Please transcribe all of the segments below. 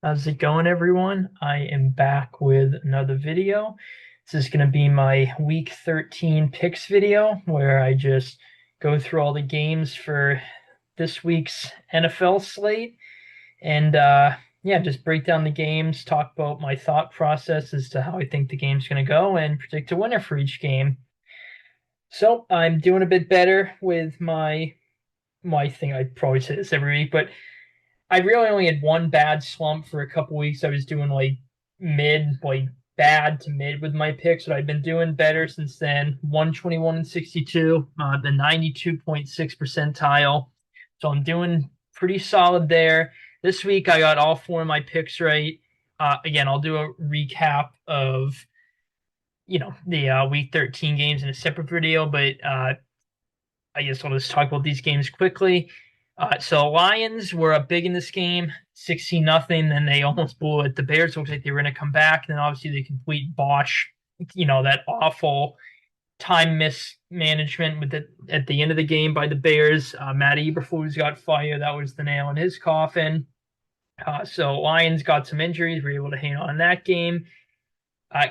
How's it going, everyone? I am back with another video. This is going to be my Week 13 picks video where I just go through all the games for this week's NFL slate and yeah, just break down the games, talk about my thought process as to how I think the game's going to go, and predict a winner for each game. So I'm doing a bit better with my thing. I probably say this every week, but I really only had one bad slump for a couple weeks. I was doing like bad to mid with my picks, but I've been doing better since then. 121 and 62, the 92.6 percentile. So I'm doing pretty solid there. This week I got all four of my picks right. Again, I'll do a recap of the week 13 games in a separate video, but I guess I'll just talk about these games quickly. So Lions were up big in this game, 16 nothing. Then they almost blew it. The Bears looks like they were going to come back. Then obviously they complete bosh, that awful time mismanagement at the end of the game by the Bears. Matt Eberflus got fired. That was the nail in his coffin. So Lions got some injuries. Were able to hang on in that game.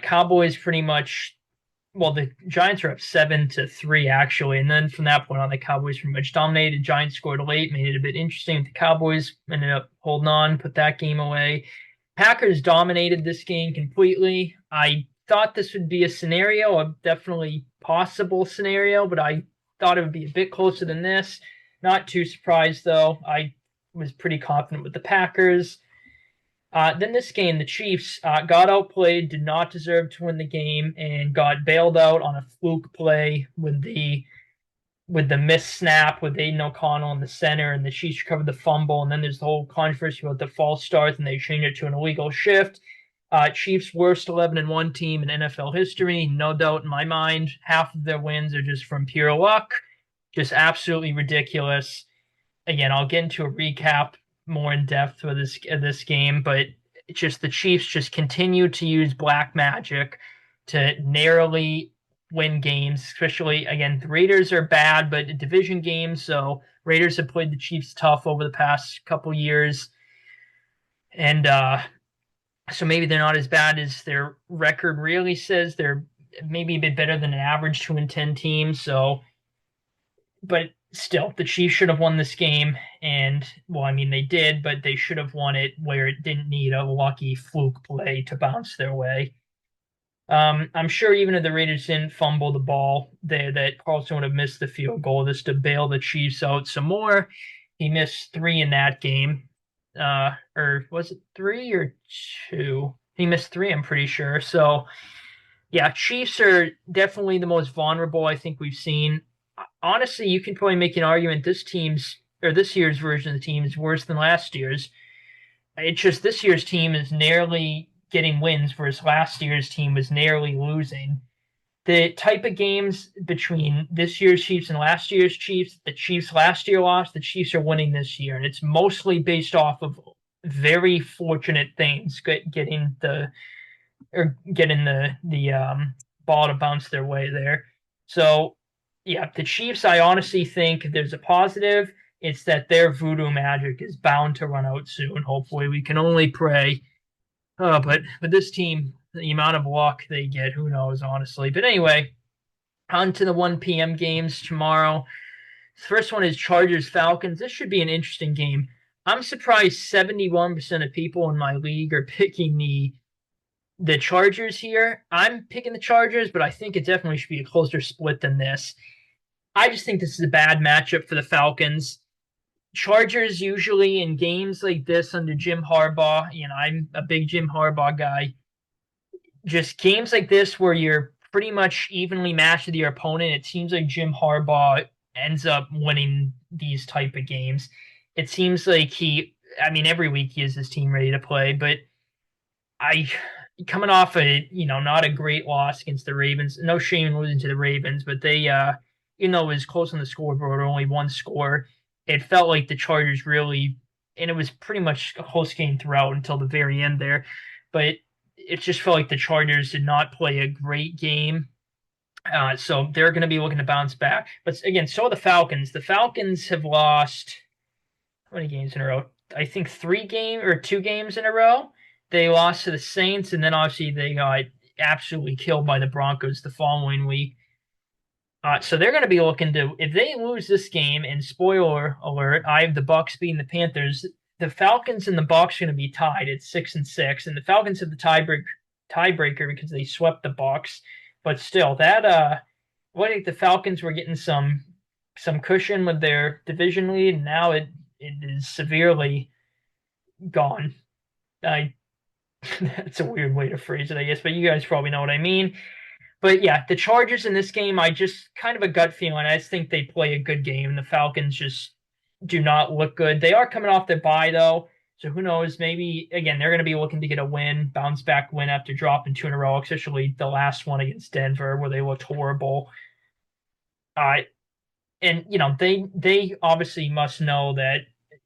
Cowboys pretty much, well, the Giants are up 7-3 actually, and then from that point on, the Cowboys pretty much dominated. Giants scored late, made it a bit interesting. The Cowboys ended up holding on, put that game away. Packers dominated this game completely. I thought this would be a scenario, a definitely possible scenario, but I thought it would be a bit closer than this. Not too surprised though. I was pretty confident with the Packers. Then this game, the Chiefs got outplayed, did not deserve to win the game, and got bailed out on a fluke play with the missed snap with Aiden O'Connell in the center, and the Chiefs recovered the fumble. And then there's the whole controversy about the false start, and they changed it to an illegal shift. Chiefs' worst 11-1 team in NFL history, no doubt in my mind. Half of their wins are just from pure luck, just absolutely ridiculous. Again, I'll get into a recap more in depth for this game, but it's just the Chiefs just continue to use black magic to narrowly win games. Especially again, the Raiders are bad, but division games. So Raiders have played the Chiefs tough over the past couple years, and so maybe they're not as bad as their record really says. They're maybe a bit better than an average 2-10 team. So but still, the Chiefs should have won this game. And, well, I mean, they did, but they should have won it where it didn't need a lucky fluke play to bounce their way. I'm sure even if the Raiders didn't fumble the ball there, that Carlson would have missed the field goal just to bail the Chiefs out some more. He missed three in that game. Or was it three or two? He missed three, I'm pretty sure. So, yeah, Chiefs are definitely the most vulnerable I think we've seen. Honestly, you can probably make an argument this year's version of the team is worse than last year's. It's just this year's team is narrowly getting wins, whereas last year's team was narrowly losing. The type of games between this year's Chiefs and last year's Chiefs, the Chiefs last year lost, the Chiefs are winning this year, and it's mostly based off of very fortunate things, getting the ball to bounce their way there. So yeah, the Chiefs, I honestly think there's a positive. It's that their voodoo magic is bound to run out soon. Hopefully, we can only pray. But with this team, the amount of luck they get, who knows, honestly. But anyway, on to the 1 p.m. games tomorrow. The first one is Chargers Falcons. This should be an interesting game. I'm surprised 71% of people in my league are picking the Chargers here. I'm picking the Chargers, but I think it definitely should be a closer split than this. I just think this is a bad matchup for the Falcons. Chargers usually in games like this under Jim Harbaugh, I'm a big Jim Harbaugh guy. Just games like this where you're pretty much evenly matched with your opponent, it seems like Jim Harbaugh ends up winning these type of games. It seems like every week he has his team ready to play, but I coming off not a great loss against the Ravens. No shame in losing to the Ravens, but they even though it was close on the scoreboard, only one score, it felt like the Chargers really, and it was pretty much a close game throughout until the very end there. But it just felt like the Chargers did not play a great game. So they're going to be looking to bounce back. But again, so are the Falcons. The Falcons have lost how many games in a row? I think 2 games in a row. They lost to the Saints, and then obviously they got absolutely killed by the Broncos the following week. So they're going to be looking to, if they lose this game, and spoiler alert, I have the Bucs beating the Panthers. The Falcons and the Bucs are going to be tied at 6-6, and the Falcons have the tiebreaker because they swept the Bucs. But still, what if the Falcons were getting some cushion with their division lead, and now it is severely gone. I That's a weird way to phrase it, I guess, but you guys probably know what I mean. But yeah, the Chargers in this game, I just kind of a gut feeling. I just think they play a good game. The Falcons just do not look good. They are coming off their bye though, so who knows? Maybe again they're going to be looking to get a win, bounce back win after dropping 2 in a row, especially the last one against Denver where they looked horrible. Uh, and they obviously must know that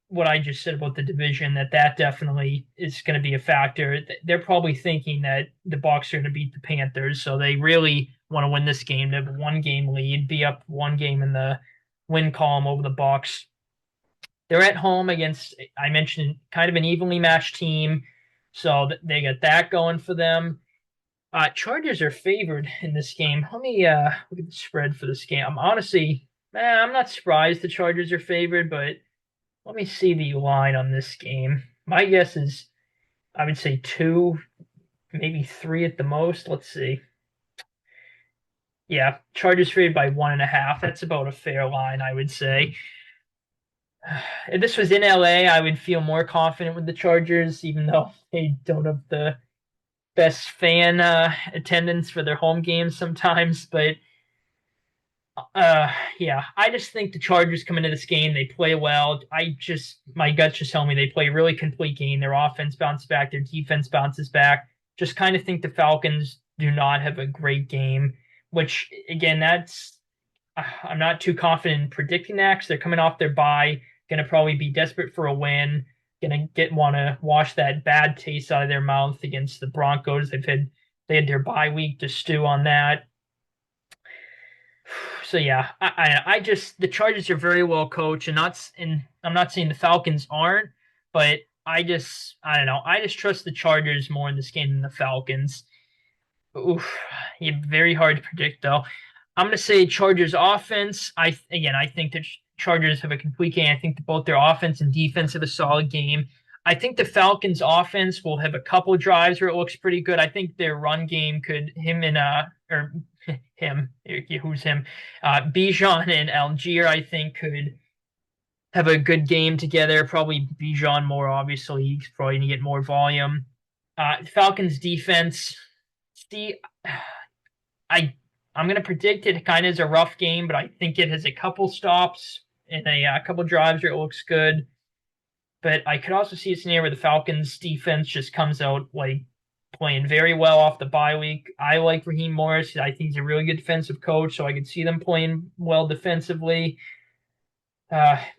what I just said about the division, that definitely is going to be a factor. They're probably thinking that the Bucs are going to beat the Panthers, so they really want to win this game. They have a 1-game lead, be up 1 game in the win column over the Bucs. They're at home against, I mentioned, kind of an evenly matched team, so they got that going for them. Chargers are favored in this game. Let me look at the spread for this game. I'm not surprised the Chargers are favored, but let me see the line on this game. My guess is I would say 2, maybe 3 at the most. Let's see. Yeah, Chargers favored by 1.5. That's about a fair line, I would say. If this was in LA, I would feel more confident with the Chargers, even though they don't have the best fan attendance for their home games sometimes. But yeah, I just think the Chargers come into this game, they play well. My guts just tell me they play a really complete game. Their offense bounces back, their defense bounces back. Just kind of think the Falcons do not have a great game, which again, I'm not too confident in predicting that because they're coming off their bye, going to probably be desperate for a win, going to want to wash that bad taste out of their mouth against the Broncos. They had their bye week to stew on that. So yeah, the Chargers are very well coached, and I'm not saying the Falcons aren't, but I don't know. I just trust the Chargers more in this game than the Falcons. Oof, very hard to predict though. I'm gonna say Chargers offense. I think the Chargers have a complete game. I think that both their offense and defense have a solid game. I think the Falcons offense will have a couple drives where it looks pretty good. I think their run game could who's him? Bijan and Algier, I think, could have a good game together. Probably Bijan more, obviously. He's probably going to get more volume. Falcons defense, I'm going to predict it kind of is a rough game, but I think it has a couple stops and a couple drives where it looks good. But I could also see a scenario where the Falcons defense just comes out like playing very well off the bye week. I like Raheem Morris. I think he's a really good defensive coach, so I could see them playing well defensively.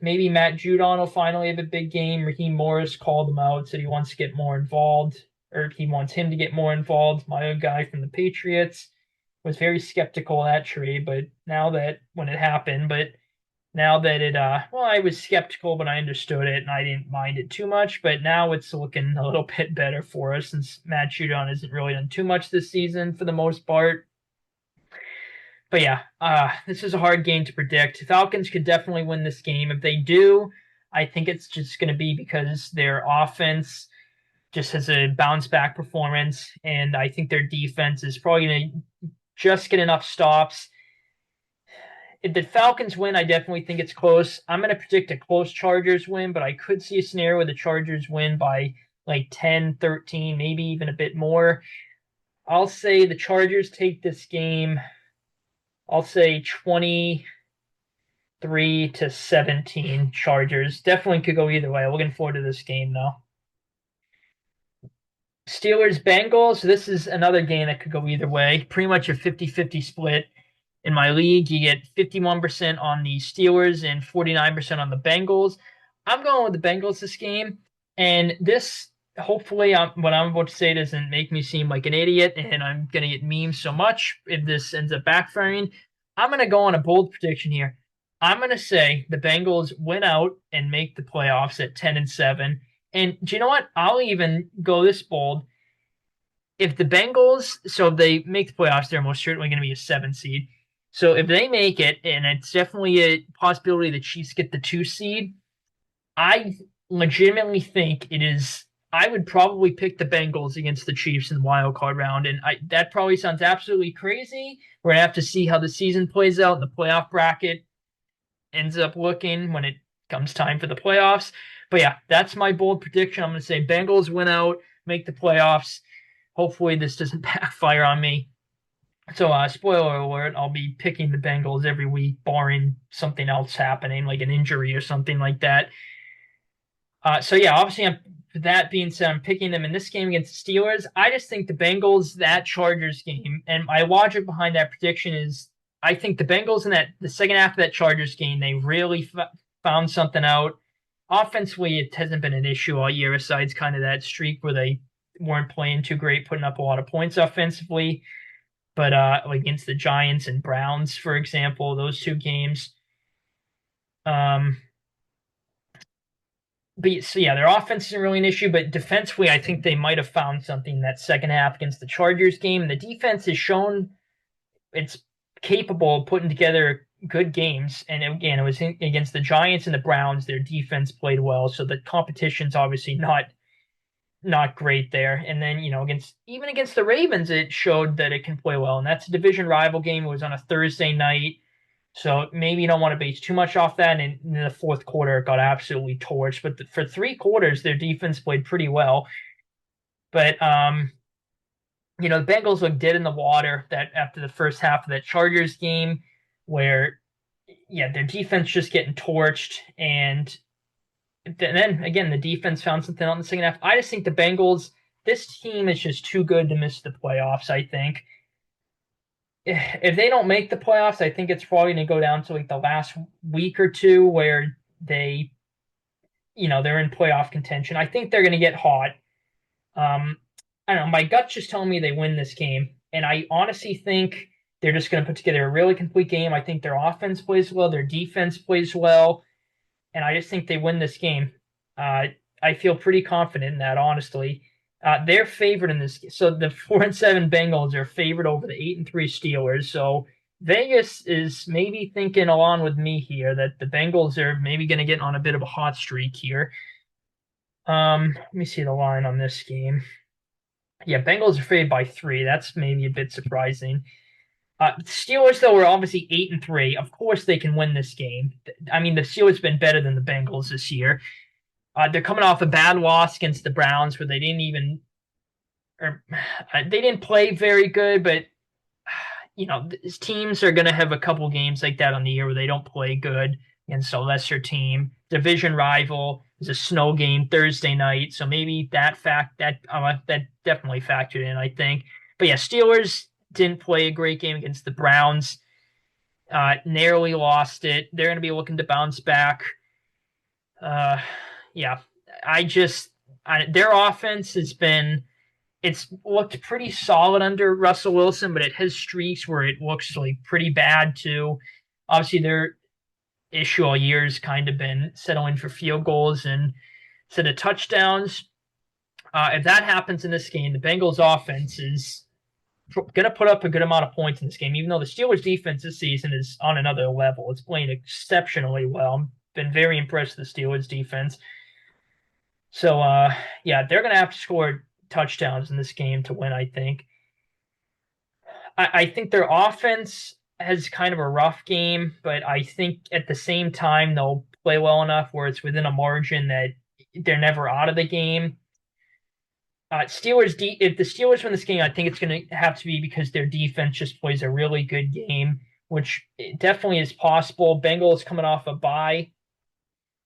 Maybe Matt Judon will finally have a big game. Raheem Morris called him out, said he wants to get more involved, or he wants him to get more involved. My own guy from the Patriots was very skeptical of that trade, but now that I was skeptical, but I understood it and I didn't mind it too much. But now it's looking a little bit better for us since Matt Judon hasn't really done too much this season for the most part. But yeah, this is a hard game to predict. Falcons could definitely win this game. If they do, I think it's just going to be because their offense just has a bounce back performance, and I think their defense is probably going to just get enough stops. If the Falcons win, I definitely think it's close. I'm going to predict a close Chargers win, but I could see a scenario where the Chargers win by like 10, 13, maybe even a bit more. I'll say the Chargers take this game. I'll say 23-17 Chargers. Definitely could go either way. Looking forward to this game, though. Steelers Bengals. This is another game that could go either way. Pretty much a 50-50 split. In my league, you get 51% on the Steelers and 49% on the Bengals. I'm going with the Bengals this game. And this, hopefully, what I'm about to say doesn't make me seem like an idiot and I'm going to get memes so much if this ends up backfiring. I'm going to go on a bold prediction here. I'm gonna say the Bengals win out and make the playoffs at 10-7. And do you know what? I'll even go this bold. If the Bengals, so if they make the playoffs, they're most certainly going to be a 7 seed. So if they make it, and it's definitely a possibility the Chiefs get the 2 seed, I legitimately think it is. I would probably pick the Bengals against the Chiefs in the wild card round, and that probably sounds absolutely crazy. We're gonna have to see how the season plays out, the playoff bracket ends up looking when it comes time for the playoffs. But yeah, that's my bold prediction. I'm going to say Bengals win out, make the playoffs. Hopefully, this doesn't backfire on me. So, spoiler alert, I'll be picking the Bengals every week, barring something else happening, like an injury or something like that. So, yeah, obviously, that being said, I'm picking them in this game against the Steelers. I just think the Bengals, that Chargers game, and my logic behind that prediction is I think the Bengals in the second half of that Chargers game, they really found something out. Offensively, it hasn't been an issue all year, besides kind of that streak where they weren't playing too great, putting up a lot of points offensively. But like against the Giants and Browns, for example, those two games. But so yeah, their offense isn't really an issue, but defensively, I think they might have found something in that second half against the Chargers game. The defense has shown it's capable of putting together good games. And again, it was against the Giants and the Browns. Their defense played well, so the competition's obviously not great there. And then against the Ravens, it showed that it can play well, and that's a division rival game. It was on a Thursday night. So maybe you don't want to base too much off that. And in the fourth quarter, it got absolutely torched. But for 3 quarters, their defense played pretty well. But the Bengals looked dead in the water that after the first half of that Chargers game, where their defense just getting torched, and then again the defense found something out in the second half. I just think the Bengals, this team is just too good to miss the playoffs. I think if they don't make the playoffs, I think it's probably going to go down to like the last week or two where they're in playoff contention. I think they're going to get hot. I don't know. My gut's just telling me they win this game, and I honestly think they're just going to put together a really complete game. I think their offense plays well, their defense plays well, and I just think they win this game. I feel pretty confident in that, honestly. They're favored in this. So the 4-7 Bengals are favored over the 8-3 Steelers. So Vegas is maybe thinking along with me here that the Bengals are maybe going to get on a bit of a hot streak here. Let me see the line on this game. Yeah, Bengals are favored by 3. That's maybe a bit surprising. Steelers, though, are obviously 8-3. Of course, they can win this game. I mean, the Steelers have been better than the Bengals this year. They're coming off a bad loss against the Browns, where they didn't play very good. But these teams are going to have a couple games like that on the year where they don't play good against a lesser team. Division rival is a snow game Thursday night, so maybe that definitely factored in, I think. But yeah, Steelers didn't play a great game against the Browns. Narrowly lost it. They're going to be looking to bounce back. Yeah, their offense it's looked pretty solid under Russell Wilson, but it has streaks where it looks like pretty bad too. Obviously, their issue all year has kind of been settling for field goals and instead of touchdowns. If that happens in this game, the Bengals offense is going to put up a good amount of points in this game, even though the Steelers defense this season is on another level. It's playing exceptionally well. I've been very impressed with the Steelers defense. So, they're going to have to score touchdowns in this game to win, I think. I think their offense has kind of a rough game, but I think at the same time they'll play well enough where it's within a margin that they're never out of the game. If the Steelers win this game, I think it's going to have to be because their defense just plays a really good game, which definitely is possible. Bengals coming off a bye,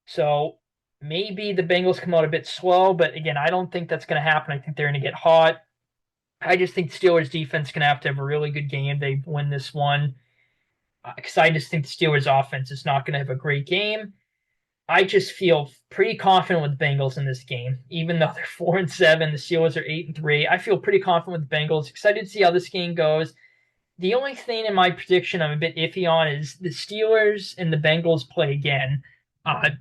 so maybe the Bengals come out a bit slow, but again, I don't think that's going to happen. I think they're going to get hot. I just think the Steelers defense is going to have a really good game. They win this one. Because I just think the Steelers offense is not going to have a great game. I just feel pretty confident with the Bengals in this game. Even though they're 4-7, the Steelers are 8-3. I feel pretty confident with the Bengals. Excited to see how this game goes. The only thing in my prediction I'm a bit iffy on is the Steelers and the Bengals play again.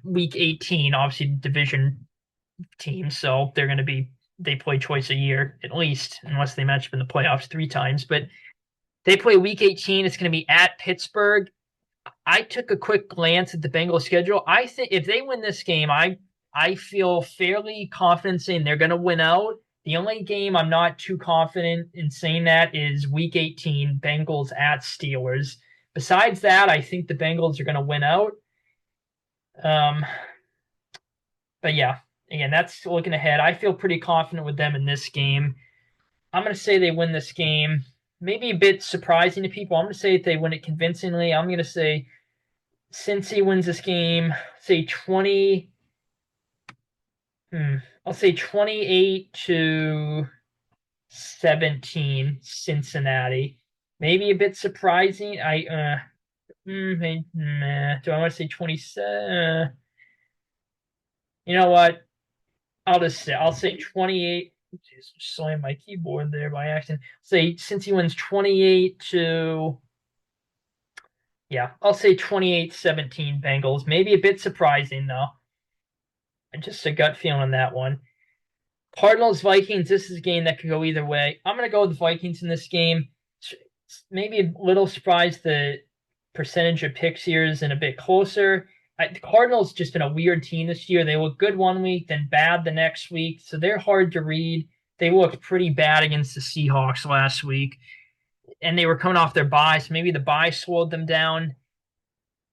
Week 18, obviously division teams, so they play twice a year at least, unless they match up in the playoffs 3 times. But they play week 18. It's going to be at Pittsburgh. I took a quick glance at the Bengals schedule. I think if they win this game, I feel fairly confident saying they're going to win out. The only game I'm not too confident in saying that is Week 18, Bengals at Steelers. Besides that, I think the Bengals are going to win out. Um, but yeah, again, that's looking ahead. I feel pretty confident with them in this game. I'm going to say they win this game. Maybe a bit surprising to people. I'm going to say if they win it convincingly. I'm going to say Cincy wins this game. Say 20. I'll say 28-17 Cincinnati. Maybe a bit surprising. Do I want to say 27? You know what? I'll say 28. Just slammed my keyboard there by accident. Say since he wins 28 to yeah, I'll say 28-17 Bengals. Maybe a bit surprising though. Just a gut feeling on that one. Cardinals Vikings. This is a game that could go either way. I'm gonna go with the Vikings in this game. Maybe a little surprised the percentage of picks here is a bit closer. The Cardinals just been a weird team this year. They look good one week, then bad the next week, so they're hard to read. They looked pretty bad against the Seahawks last week, and they were coming off their bye, so maybe the bye slowed them down.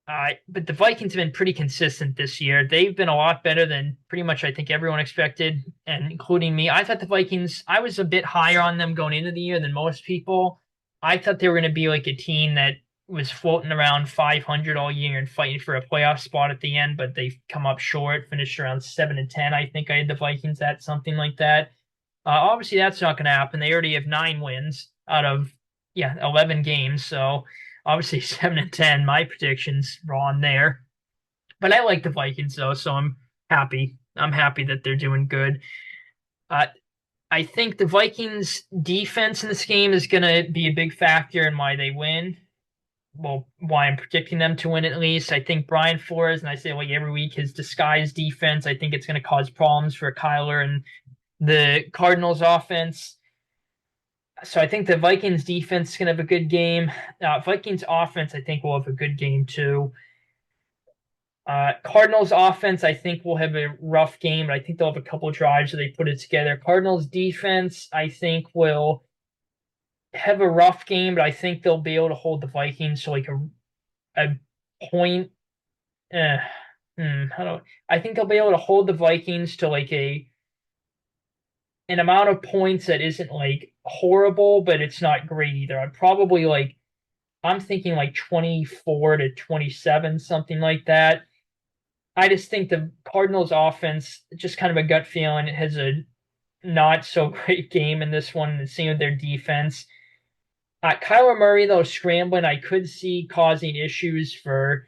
But the Vikings have been pretty consistent this year. They've been a lot better than pretty much I think everyone expected, and including me. I thought the Vikings, I was a bit higher on them going into the year than most people. I thought they were going to be like a team that was floating around 500 all year and fighting for a playoff spot at the end, but they've come up short, finished around 7-10. I think I had the Vikings at something like that. Obviously, that's not going to happen. They already have 9 wins out of 11 games, so obviously 7-10. My predictions wrong there, but I like the Vikings though, so I'm happy. I'm happy that they're doing good. Uh, I think the Vikings defense in this game is going to be a big factor in why they win. Well, why I'm predicting them to win at least. I think Brian Flores, and I say like every week, his disguised defense, I think it's going to cause problems for Kyler and the Cardinals offense. So I think the Vikings defense is going to have a good game. Vikings offense, I think, will have a good game too. Cardinals offense, I think, will have a rough game, but I think they'll have a couple drives so they put it together. Cardinals defense, I think, will have a rough game, but I think they'll be able to hold the Vikings to like a point. I think they'll be able to hold the Vikings to like an amount of points that isn't like horrible, but it's not great either. I'm thinking like 24-27, something like that. I just think the Cardinals offense, just kind of a gut feeling, it has a not so great game in this one, and same with their defense. Kyler Murray, though, scrambling, I could see causing issues for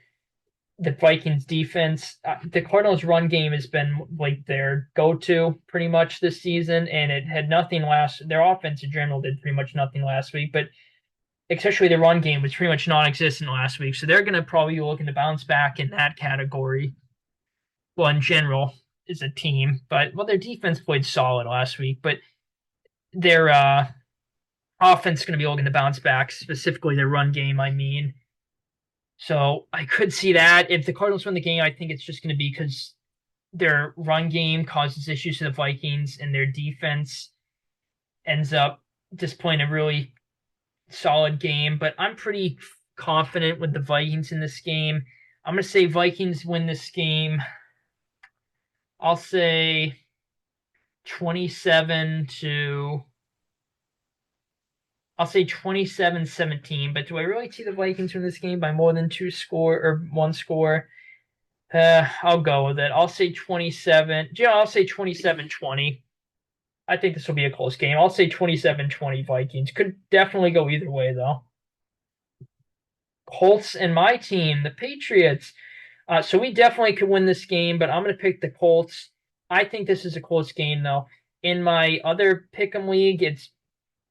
the Vikings defense. The Cardinals' run game has been like their go-to pretty much this season, and it had nothing their offense in general did pretty much nothing last week, but especially the run game was pretty much non-existent last week. So they're going to probably be looking to bounce back in that category. Well, in general, as a team, but their defense played solid last week, but their offense is going to be looking to bounce back, specifically their run game, I mean. So I could see that. If the Cardinals win the game, I think it's just going to be because their run game causes issues to the Vikings and their defense ends up just playing a really solid game. But I'm pretty confident with the Vikings in this game. I'm going to say Vikings win this game. I'll say 27-17, but do I really see the Vikings win this game by more than one score? I'll go with it. I'll say 27. I'll say 27-20. I think this will be a close game. I'll say 27-20 Vikings. Could definitely go either way, though. Colts and my team, the Patriots. So we definitely could win this game, but I'm going to pick the Colts. I think this is a close game, though. In my other pick'em league, it's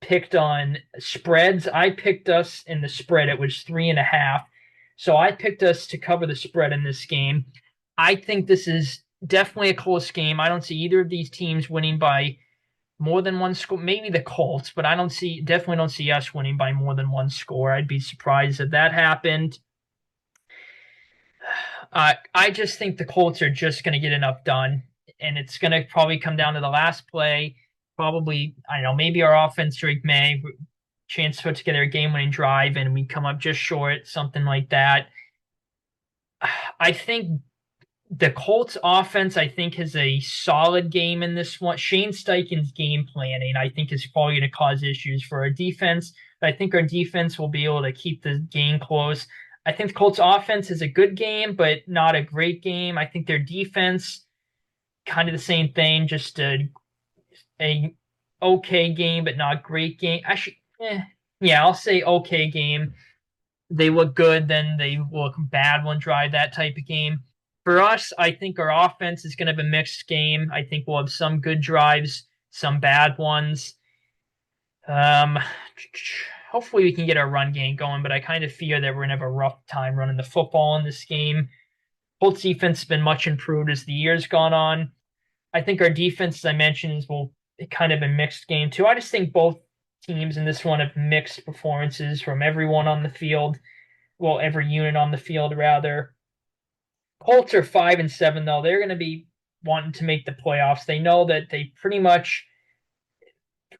picked on spreads. I picked us in the spread. It was 3.5. So I picked us to cover the spread in this game. I think this is definitely a close game. I don't see either of these teams winning by more than one score. Maybe the Colts, but I definitely don't see us winning by more than one score. I'd be surprised if that happened. I just think the Colts are just going to get enough done, and it's going to probably come down to the last play. Probably, I don't know, maybe our offense, Drake May, chance to put together a game-winning drive, and we come up just short, something like that. I think the Colts offense, I think, has a solid game in this one. Shane Steichen's game planning, I think, is probably going to cause issues for our defense. But I think our defense will be able to keep the game close. I think the Colts offense is a good game, but not a great game. I think their defense, kind of the same thing, just a okay game, but not great game. Actually, yeah, I'll say okay game. They look good, then they look bad one drive, that type of game. For us, I think our offense is going to have a mixed game. I think we'll have some good drives, some bad ones. Um, Hopefully we can get our run game going, but I kind of fear that we're going to have a rough time running the football in this game. Colts defense has been much improved as the year's gone on. I think our defense, as I mentioned, will kind of a mixed game too. I just think both teams in this one have mixed performances from everyone on the field. Well, every unit on the field, rather. Colts are 5-7 though. They're going to be wanting to make the playoffs. They know that they pretty much,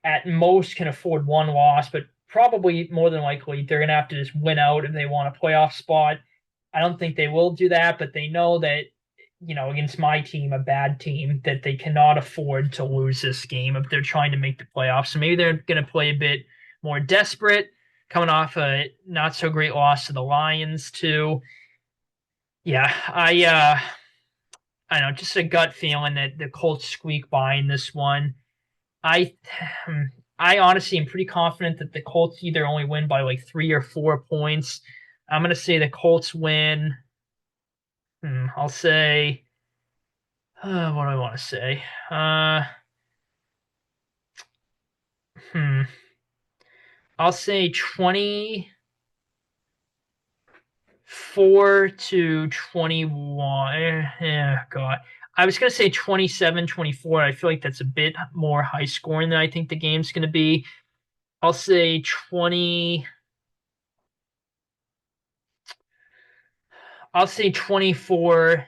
at most, can afford one loss, but probably more than likely they're going to have to just win out if they want a playoff spot. I don't think they will do that, but they know that, against my team, a bad team, that they cannot afford to lose this game if they're trying to make the playoffs. So maybe they're going to play a bit more desperate, coming off a not so great loss to the Lions too. Yeah, I don't know, just a gut feeling that the Colts squeak by in this one. I I honestly am pretty confident that the Colts either only win by like 3 or 4 points. I'm gonna say the Colts win. I'll say. What do I want to say? Hmm. I'll say 24-21. Yeah, God. I was going to say 27-24. I feel like that's a bit more high scoring than I think the game's going to be. I'll say 20. I'll say 24.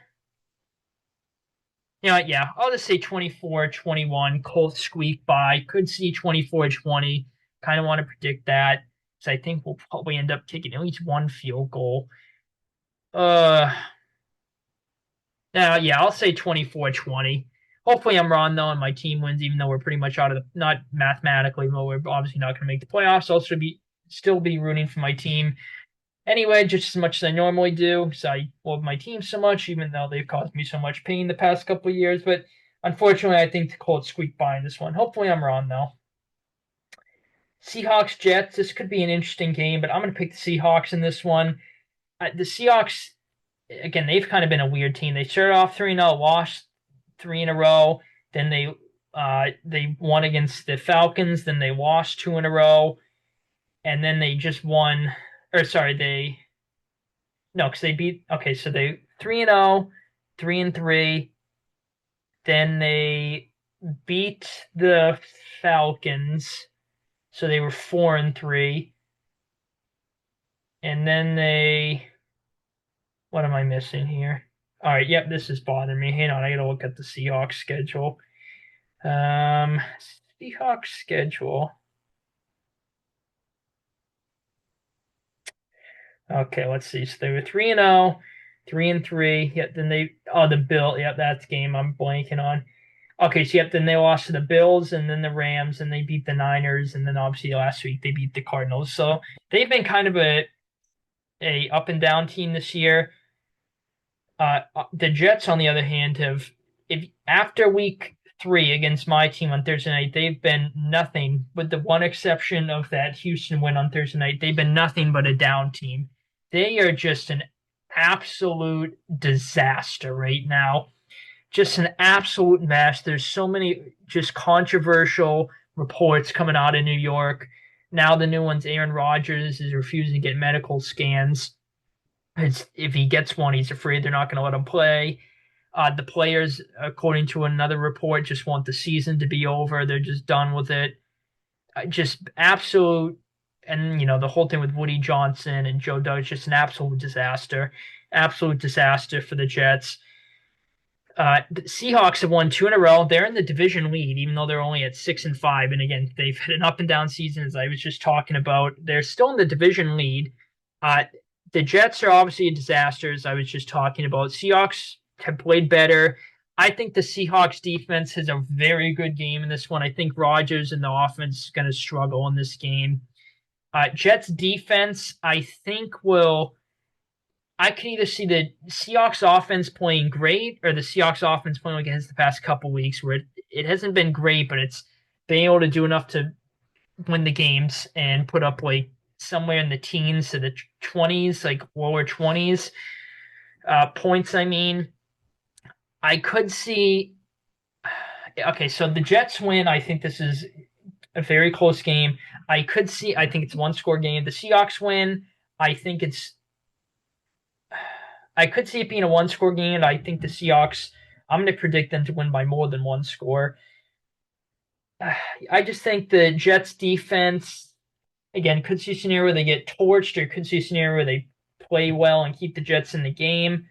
Yeah, I'll just say 24-21. Colts squeak by. Could see 24-20. Kind of want to predict that. So I think we'll probably end up kicking at least one field goal. Uh, yeah, I'll say 24-20. Hopefully I'm wrong though, and my team wins, even though we're pretty much out of the, not mathematically, but we're obviously not going to make the playoffs. I'll still be rooting for my team anyway, just as much as I normally do. So I love my team so much, even though they've caused me so much pain the past couple of years. But unfortunately, I think the Colts squeak by in this one. Hopefully I'm wrong though. Seahawks Jets. This could be an interesting game, but I'm going to pick the Seahawks in this one. The Seahawks, again, they've kind of been a weird team. They started off 3-0, lost 3 in a row. Then they won against the Falcons. Then they lost 2 in a row, and then they just won. Or sorry, because they beat. Okay, so they 3-0, 3-3. Then they beat the Falcons, so they were 4-3. And then what am I missing here? All right, yep, this is bothering me. Hang on, I gotta look at the Seahawks schedule. Seahawks schedule. Okay, let's see. So they were 3-0, 3-3. Yep, then the Bill. Yep, that's the game I'm blanking on. Okay, so yep, then they lost to the Bills and then the Rams and they beat the Niners and then obviously last week they beat the Cardinals. So they've been kind of a up and down team this year. The Jets, on the other hand, if after week 3 against my team on Thursday night, they've been nothing, with the one exception of that Houston win on Thursday night. They've been nothing but a down team. They are just an absolute disaster right now. Just an absolute mess. There's so many just controversial reports coming out of New York. Now the new one's Aaron Rodgers is refusing to get medical scans. If he gets one, he's afraid they're not going to let him play. The players, according to another report, just want the season to be over. They're just done with it. Just absolute, and the whole thing with Woody Johnson and Joe Douglas, just an absolute disaster for the Jets. The Seahawks have won 2 in a row. They're in the division lead, even though they're only at 6-5. And again, they've had an up and down season, as I was just talking about. They're still in the division lead. The Jets are obviously a disaster, as I was just talking about. Seahawks have played better. I think the Seahawks defense has a very good game in this one. I think Rodgers and the offense is going to struggle in this game. Jets defense, I think I can either see the Seahawks offense playing great or the Seahawks offense playing like it has the past couple weeks, where it hasn't been great, but it's been able to do enough to win the games and put up like somewhere in the teens to the 20s, like lower 20s points. I mean, I could see. Okay, so the Jets win. I think this is a very close game. I think it's a one-score game. The Seahawks win. I could see it being a one-score game. I think the Seahawks, I'm going to predict them to win by more than one score. I just think the Jets defense, again, could see a scenario where they get torched, or could see a scenario where they play well and keep the Jets in the game.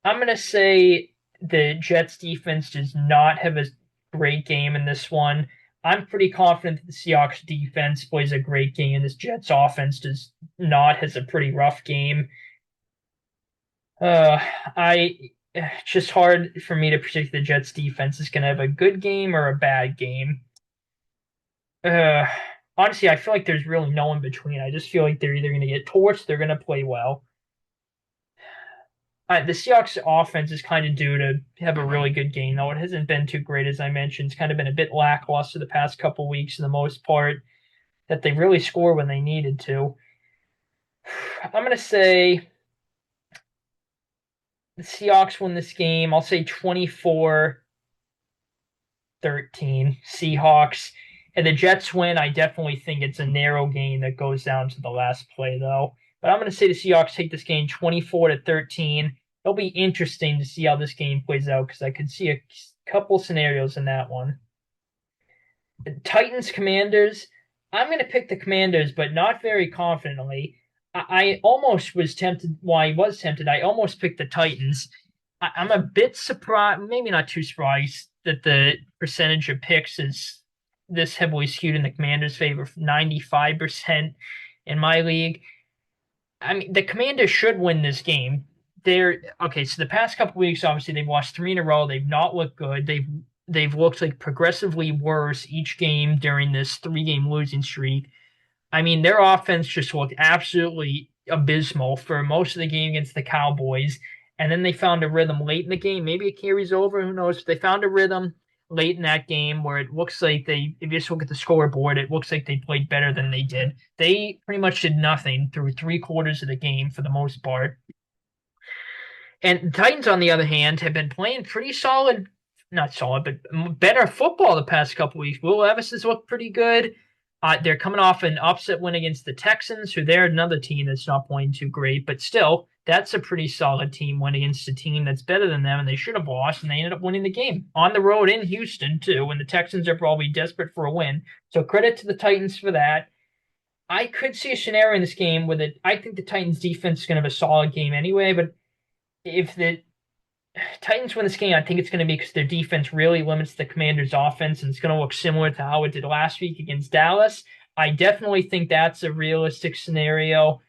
I'm going to say the Jets defense does not have a great game in this one. I'm pretty confident that the Seahawks defense plays a great game, and this Jets offense does not, has a pretty rough game. It's just hard for me to predict the Jets defense is going to have a good game or a bad game. Honestly, I feel like there's really no in between. I just feel like they're either going to get torched, they're going to play well. The Seahawks offense is kind of due to have a really good game, though. It hasn't been too great, as I mentioned. It's kind of been a bit lackluster the past couple weeks, for the most part, that they really score when they needed to. I'm going to say the Seahawks win this game. I'll say 24-13 Seahawks. And the Jets win. I definitely think it's a narrow game that goes down to the last play, though. But I'm going to say the Seahawks take this game 24-13. It'll be interesting to see how this game plays out, because I could see a couple scenarios in that one. Titans Commanders. I'm going to pick the Commanders, but not very confidently. I almost was tempted. Well, I was tempted. I almost picked the Titans. I'm a bit surprised, maybe not too surprised, that the percentage of picks is this heavily skewed in the Commanders' favor, 95% in my league. I mean, the Commanders should win this game. Okay. So the past couple weeks, obviously, they've lost 3 in a row. They've not looked good. They've looked like progressively worse each game during this 3-game losing streak. I mean, their offense just looked absolutely abysmal for most of the game against the Cowboys. And then they found a rhythm late in the game. Maybe it carries over. Who knows? But they found a rhythm late in that game where it looks like if you just look at the scoreboard, it looks like they played better than they did. They pretty much did nothing through 3/4 of the game for the most part. And the Titans, on the other hand, have been playing pretty solid, not solid, but better football the past couple weeks. Will Levis has looked pretty good. They're coming off an upset win against the Texans, who they're another team that's not playing too great, but still, that's a pretty solid team win against a team that's better than them, and they should have lost, and they ended up winning the game on the road in Houston, too, when the Texans are probably desperate for a win. So credit to the Titans for that. I could see a scenario in this game where I think the Titans defense is going to have a solid game anyway, but if the Titans win this game, I think it's going to be because their defense really limits the Commanders' offense, and it's going to look similar to how it did last week against Dallas. I definitely think that's a realistic scenario.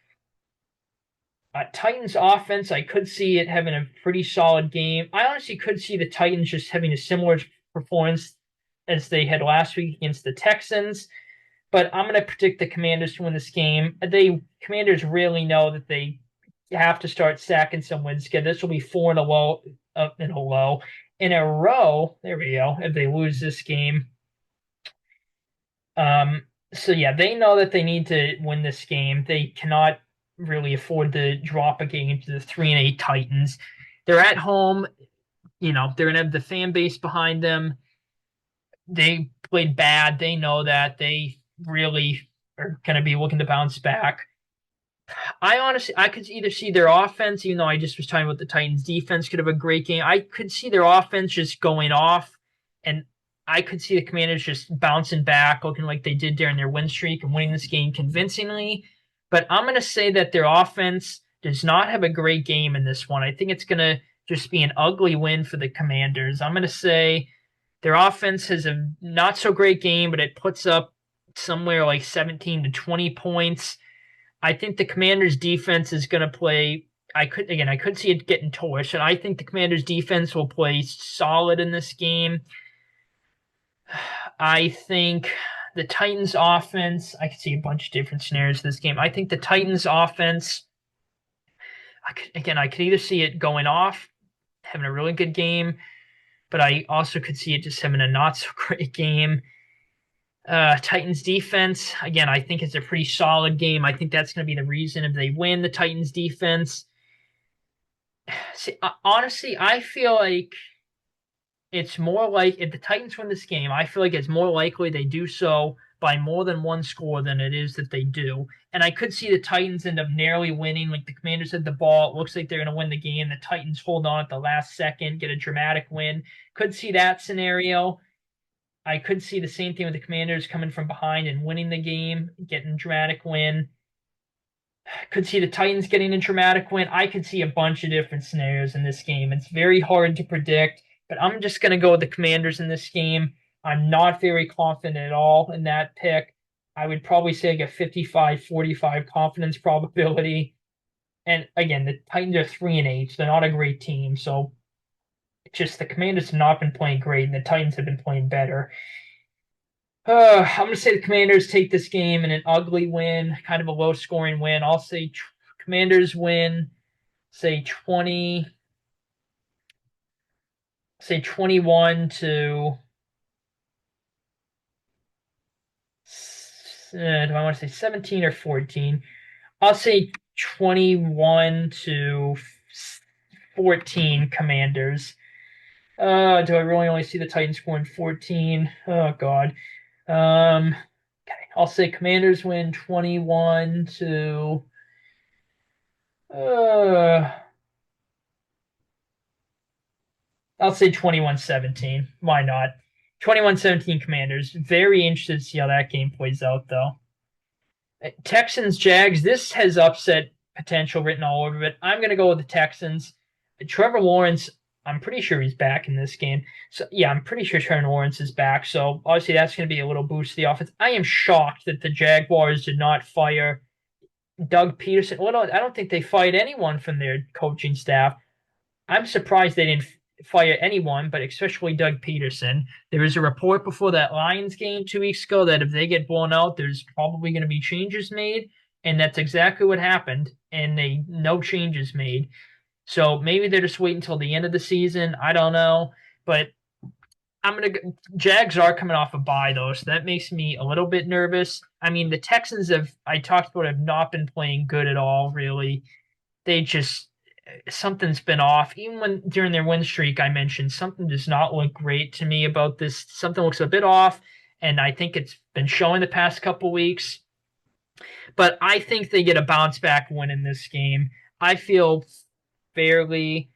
Titans offense, I could see it having a pretty solid game. I honestly could see the Titans just having a similar performance as they had last week against the Texans, but I'm going to predict the Commanders to win this game. Commanders really know that they have to start sacking some wins. This will be 4 in a row. There we go. If they lose this game, so yeah, they know that they need to win this game. They cannot really afford to drop a game to the 3-8 Titans. They're at home. They're gonna have the fan base behind them. they played bad. They know that. They really are going to be looking to bounce back. I could either see their offense, even though I just was talking about the Titans' defense could have a great game. I could see their offense just going off, and I could see the Commanders just bouncing back, looking like they did during their win streak and winning this game convincingly. But I'm going to say that their offense does not have a great game in this one. I think it's going to just be an ugly win for the Commanders. I'm going to say their offense has a not so great game, but it puts up somewhere like 17 to 20 points. I think the Commanders' defense is going to play. I could see it getting torched, and I think the Commanders' defense will play solid in this game. I think the Titans' offense. I could see a bunch of different scenarios this game. I think the Titans' offense. I could either see it going off, having a really good game, but I also could see it just having a not so great game. Titans defense, again, I think it's a pretty solid game. I think that's going to be the reason if they win the Titans defense. See, honestly, I feel like it's more like if the Titans win this game, I feel like it's more likely they do so by more than one score than it is that they do. And I could see the Titans end up narrowly winning. Like the Commanders had the ball. It looks like they're going to win the game. The Titans hold on at the last second, get a dramatic win. Could see that scenario. I could see the same thing with the Commanders coming from behind and winning the game, getting a dramatic win. Could see the Titans getting a dramatic win. I could see a bunch of different scenarios in this game. It's very hard to predict, but I'm just going to go with the Commanders in this game. I'm not very confident at all in that pick. I would probably say like a 55-45 confidence probability. And again, the Titans are 3-8. So they're not a great team. So just the Commanders have not been playing great, and the Titans have been playing better. I'm going to say the Commanders take this game in an ugly win, kind of a low scoring win. I'll say Commanders win, say 21 to, do I want to say 17 or 14? I'll say 21 to 14 Commanders. Do I really only see the Titans scoring 14? Oh, God. Okay, I'll say Commanders win 21 to. Uh, I'll say 21-17. Why not? 21-17 Commanders. Very interested to see how that game plays out, though. Texans Jags. This has upset potential written all over it. I'm gonna go with the Texans. Trevor Lawrence. I'm pretty sure he's back in this game. So yeah, I'm pretty sure Trevor Lawrence is back. So obviously that's going to be a little boost to the offense. I am shocked that the Jaguars did not fire Doug Peterson. Well, I don't think they fired anyone from their coaching staff. I'm surprised they didn't fire anyone, but especially Doug Peterson. There was a report before that Lions game 2 weeks ago that if they get blown out, there's probably going to be changes made, and that's exactly what happened. And no changes made. So maybe they're just waiting until the end of the season. I don't know, but Jags are coming off a bye though, so that makes me a little bit nervous. I mean, the Texans have not been playing good at all, really. They just something's been off. Even when during their win streak, I mentioned something does not look great to me about this. Something looks a bit off, and I think it's been showing the past couple weeks. But I think they get a bounce back win in this game. I feel fairly.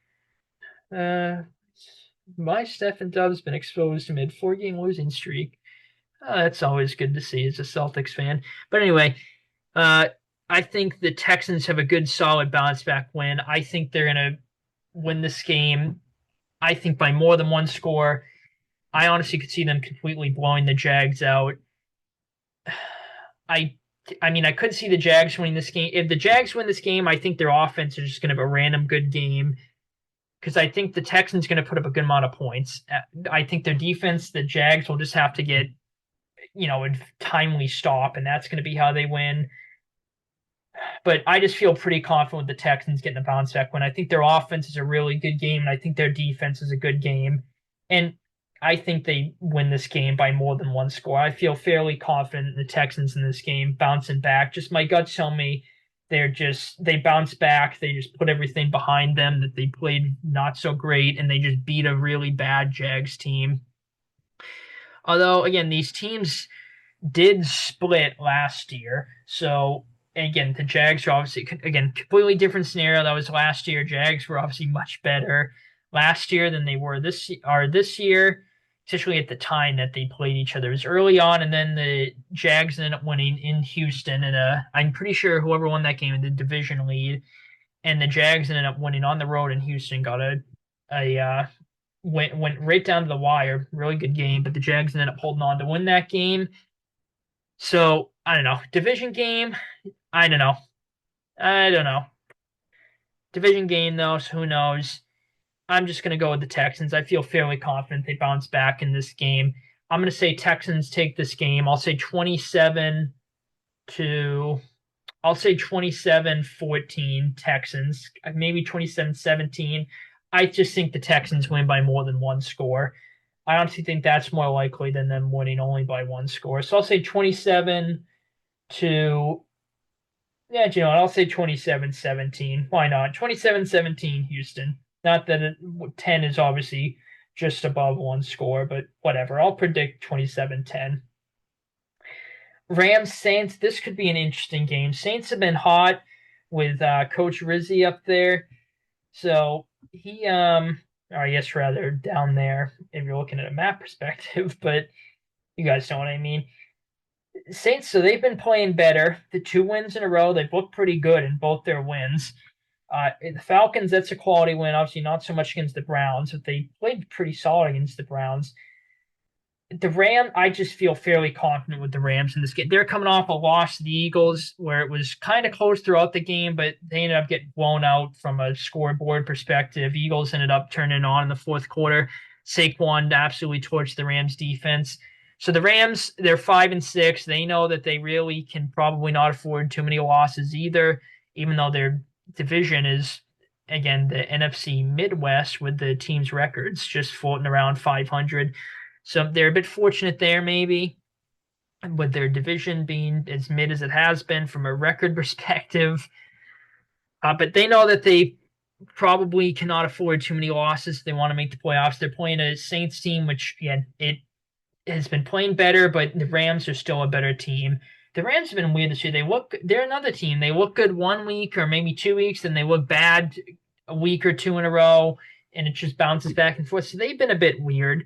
My Stephen Dove's been exposed amid 4-game losing streak. That's always good to see as a Celtics fan. But anyway, I think the Texans have a good, solid bounce back win. I think they're going to win this game, I think, by more than one score. I honestly could see them completely blowing the Jags out. I mean, I could see the Jags winning this game. If the Jags win this game, I think their offense is just going to have a random good game because I think the Texans going to put up a good amount of points. I think their defense, the Jags will just have to get, a timely stop, and that's going to be how they win. But I just feel pretty confident with the Texans getting a bounce back win. I think their offense is a really good game, and I think their defense is a good game. And I think they win this game by more than one score. I feel fairly confident in the Texans in this game, bouncing back. Just my guts tell me they bounce back. They just put everything behind them that they played not so great, and they just beat a really bad Jags team. Although, again, these teams did split last year. So, again, the Jags are obviously, again, completely different scenario. That was last year. Jags were obviously much better last year than they were this year, especially at the time that they played each other. It was early on, and then the Jags ended up winning in Houston. And I'm pretty sure whoever won that game in the division lead, and the Jags ended up winning on the road in Houston, got a went right down to the wire. Really good game, but the Jags ended up holding on to win that game. So I don't know. Division game, I don't know. I don't know. Division game though, so who knows? I'm just gonna go with the Texans. I feel fairly confident they bounce back in this game. I'm gonna say Texans take this game. I'll say 27 to I'll say 27-14 Texans, maybe 27-17. I just think the Texans win by more than one score. I honestly think that's more likely than them winning only by one score. So I'll say 27 to yeah, you know what? I'll say 27-17. Why not? 27-17 Houston. Not that 10 is obviously just above one score, but whatever. I'll predict 27-10. Rams Saints. This could be an interesting game. Saints have been hot with Coach Rizzi up there. So he or I guess rather down there if you're looking at a map perspective, but you guys know what I mean. Saints, so they've been playing better. The 2 wins in a row, they've looked pretty good in both their wins. The Falcons, that's a quality win. Obviously, not so much against the Browns, but they played pretty solid against the Browns. The Rams, I just feel fairly confident with the Rams in this game. They're coming off a loss to the Eagles where it was kind of close throughout the game, but they ended up getting blown out from a scoreboard perspective. Eagles ended up turning on in the fourth quarter. Saquon absolutely torched the Rams defense. So the Rams, they're 5-6. They know that they really can probably not afford too many losses either, even though their division is, again, the NFC Midwest with the team's records just floating around 500. So they're a bit fortunate there, maybe, with their division being as mid as it has been from a record perspective. But they know that they probably cannot afford too many losses if they want to make the playoffs. They're playing a Saints team, which, again, it has been playing better, but the Rams are still a better team. The Rams have been weird this year. They're another team. They look good 1 week or maybe 2 weeks, then they look bad a week or two in a row, and it just bounces back and forth. So they've been a bit weird.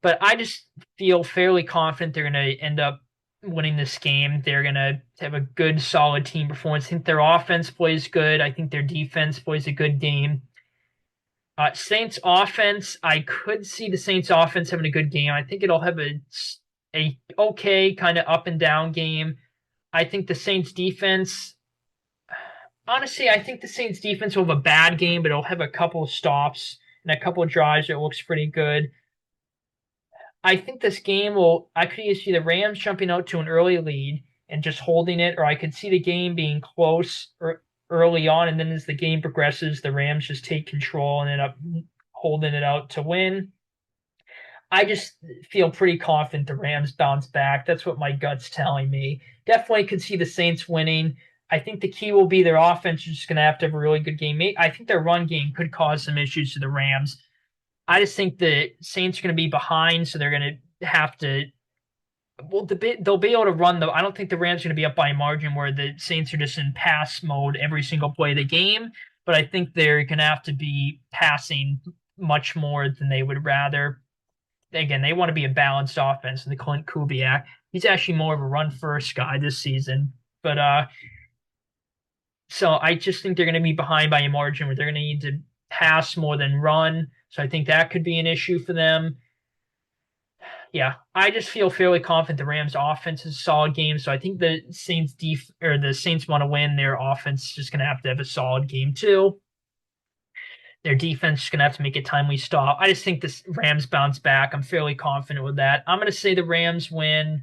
But I just feel fairly confident they're going to end up winning this game. They're going to have a good, solid team performance. I think their offense plays good. I think their defense plays a good game. Saints offense, I could see the Saints offense having a good game. I think it'll have a okay kind of up and down game. I think the Saints defense, honestly, I think the Saints defense will have a bad game, but it'll have a couple of stops and a couple of drives that looks pretty good. I think this game I could either see the Rams jumping out to an early lead and just holding it, or I could see the game being close early on, and then as the game progresses, the Rams just take control and end up holding it out to win. I just feel pretty confident the Rams bounce back. That's what my gut's telling me. Definitely could see the Saints winning. I think the key will be their offense is just going to have a really good game. I think their run game could cause some issues to the Rams. I just think the Saints are going to be behind, so they're going to have to. Well, they'll be able to run I don't think the Rams are going to be up by a margin where the Saints are just in pass mode every single play of the game. But I think they're going to have to be passing much more than they would rather. Again, they want to be a balanced offense. And the Clint Kubiak, he's actually more of a run first guy this season. But so I just think they're going to be behind by a margin where they're going to need to pass more than run. So I think that could be an issue for them. Yeah, I just feel fairly confident the Rams' offense is a solid game. So I think the Saints want to win. Their offense is just going to have a solid game too. Their defense is going to have to make a timely stop. I just think the Rams bounce back. I'm fairly confident with that. I'm going to say the Rams win.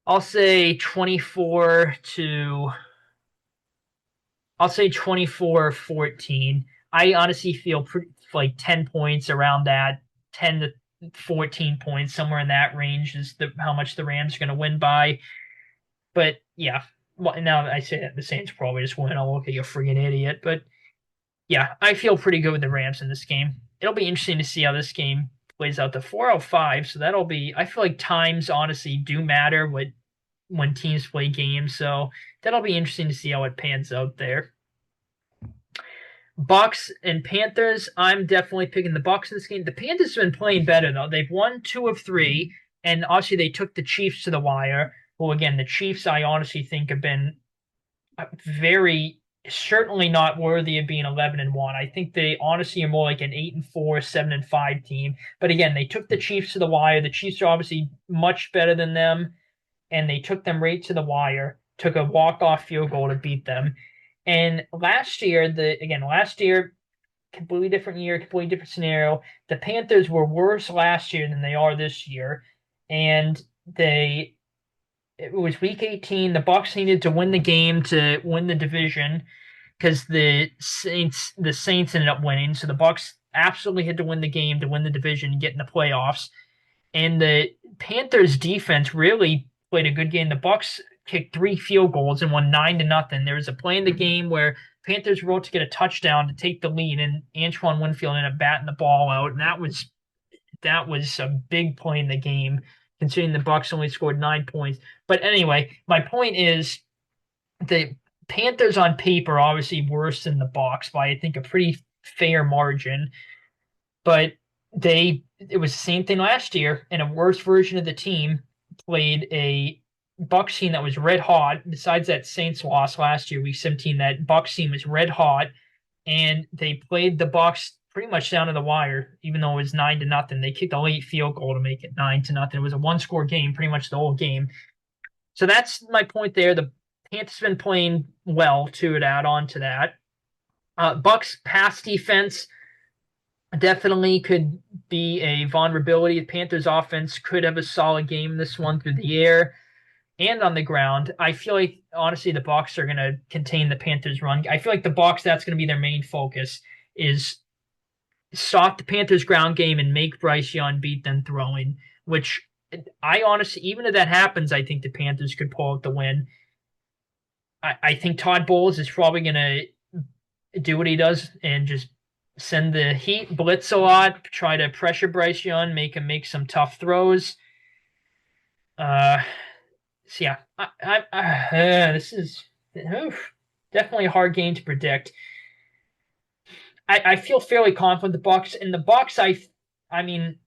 I'll say 24-14. I honestly feel like 10 points around that, 10 to 14 points, somewhere in that range is how much the Rams are going to win by. But yeah, well, now I say that the Saints probably just win. I'll look like a freaking idiot. But yeah, I feel pretty good with the Rams in this game. It'll be interesting to see how this game plays out to 4:05. So that'll be. I feel like times honestly do matter when teams play games. So that'll be interesting to see how it pans out there. Bucks and Panthers. I'm definitely picking the Bucks in this game. The Panthers have been playing better though. They've won 2 of 3, and obviously they took the Chiefs to the wire. Well, again, the Chiefs I honestly think have been very certainly not worthy of being 11-1. I think they honestly are more like an 8-4, 7-5 team. But again, they took the Chiefs to the wire. The Chiefs are obviously much better than them, and they took them right to the wire. Took a walk-off field goal to beat them. And last year, completely different year, completely different scenario. The Panthers were worse last year than they are this year, and it was week 18. The Bucks needed to win the game to win the division because the Saints ended up winning. So the Bucks absolutely had to win the game to win the division and get in the playoffs. And the Panthers defense really played a good game. The Bucks kicked 3 field goals and won 9-0. There was a play in the game where Panthers were able to get a touchdown to take the lead, and Antoine Winfield ended up batting the ball out, and that was a big play in the game, considering the Bucks only scored 9 points. But anyway, my point is the Panthers on paper are obviously worse than the Bucks by I think a pretty fair margin, but it was the same thing last year, and a worse version of the team played a Bucks team that was red hot. Besides that Saints loss last year, week 17, that Bucks team was red hot, and they played the Bucks pretty much down to the wire, even though it was 9-0. They kicked a late field goal to make it 9-0. It was a one-score game, pretty much the whole game. So that's my point there. The Panthers been playing well to add on to that. Bucks pass defense definitely could be a vulnerability. The Panthers offense could have a solid game this one through the air and on the ground. I feel like honestly the Bucks are going to contain the Panthers run. I feel like the Bucks, that's going to be their main focus, is stop the Panthers ground game and make Bryce Young beat them throwing, which I honestly, even if that happens, I think the Panthers could pull out the win. I think Todd Bowles is probably going to do what he does and just send the heat, blitz a lot, try to pressure Bryce Young, make him make some tough throws. So yeah, this is definitely a hard game to predict. I feel fairly confident the Bucks. And the Bucks, I mean,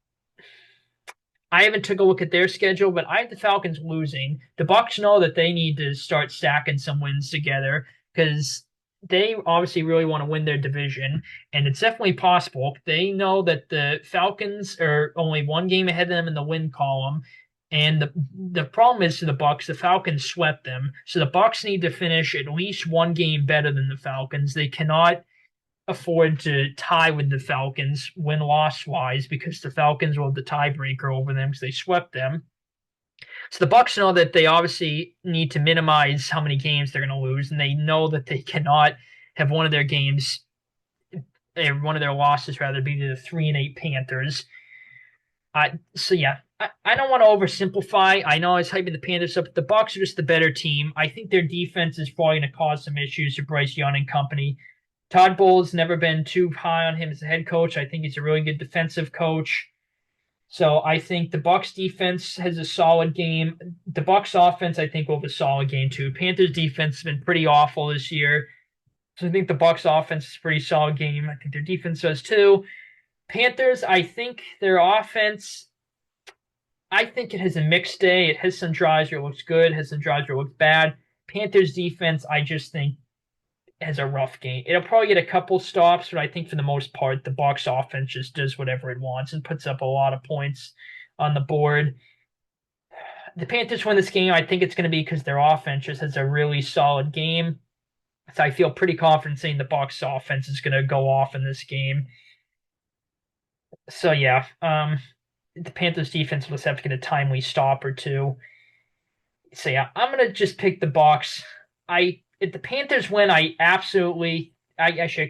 I haven't took a look at their schedule, but I have the Falcons losing. The Bucks know that they need to start stacking some wins together because they obviously really want to win their division, and it's definitely possible. They know that the Falcons are only 1 game ahead of them in the win column, and the problem is to the Bucks, the Falcons swept them, so the Bucks need to finish at least 1 game better than the Falcons. They cannot afford to tie with the Falcons win-loss wise because the Falcons will have the tiebreaker over them because they swept them. So the Bucks know that they obviously need to minimize how many games they're going to lose, and they know that they cannot have one of their losses rather be to the 3-8 Panthers. So yeah, I don't want to oversimplify. I know I was hyping the Panthers up, but the Bucks are just the better team. I think their defense is probably going to cause some issues to Bryce Young and company. Todd Bowles never been too high on him as a head coach. I think he's a really good defensive coach. So I think the Bucks defense has a solid game. The Bucks offense, I think, will have a solid game too. Panthers defense has been pretty awful this year. So I think the Bucks offense is a pretty solid game. I think their defense does too. Panthers, I think their offense, I think it has a mixed day. It has some drives where it looks good, has some drives where it looks bad. Panthers defense, I just think has a rough game. It'll probably get a couple stops, but I think for the most part, the Bucks offense just does whatever it wants and puts up a lot of points on the board. The Panthers win this game. I think it's going to be because their offense just has a really solid game. So I feel pretty confident saying the Bucks offense is going to go off in this game. So yeah, the Panthers defense will just have to get a timely stop or two. So yeah, I'm going to just pick the Bucks. If the Panthers win, I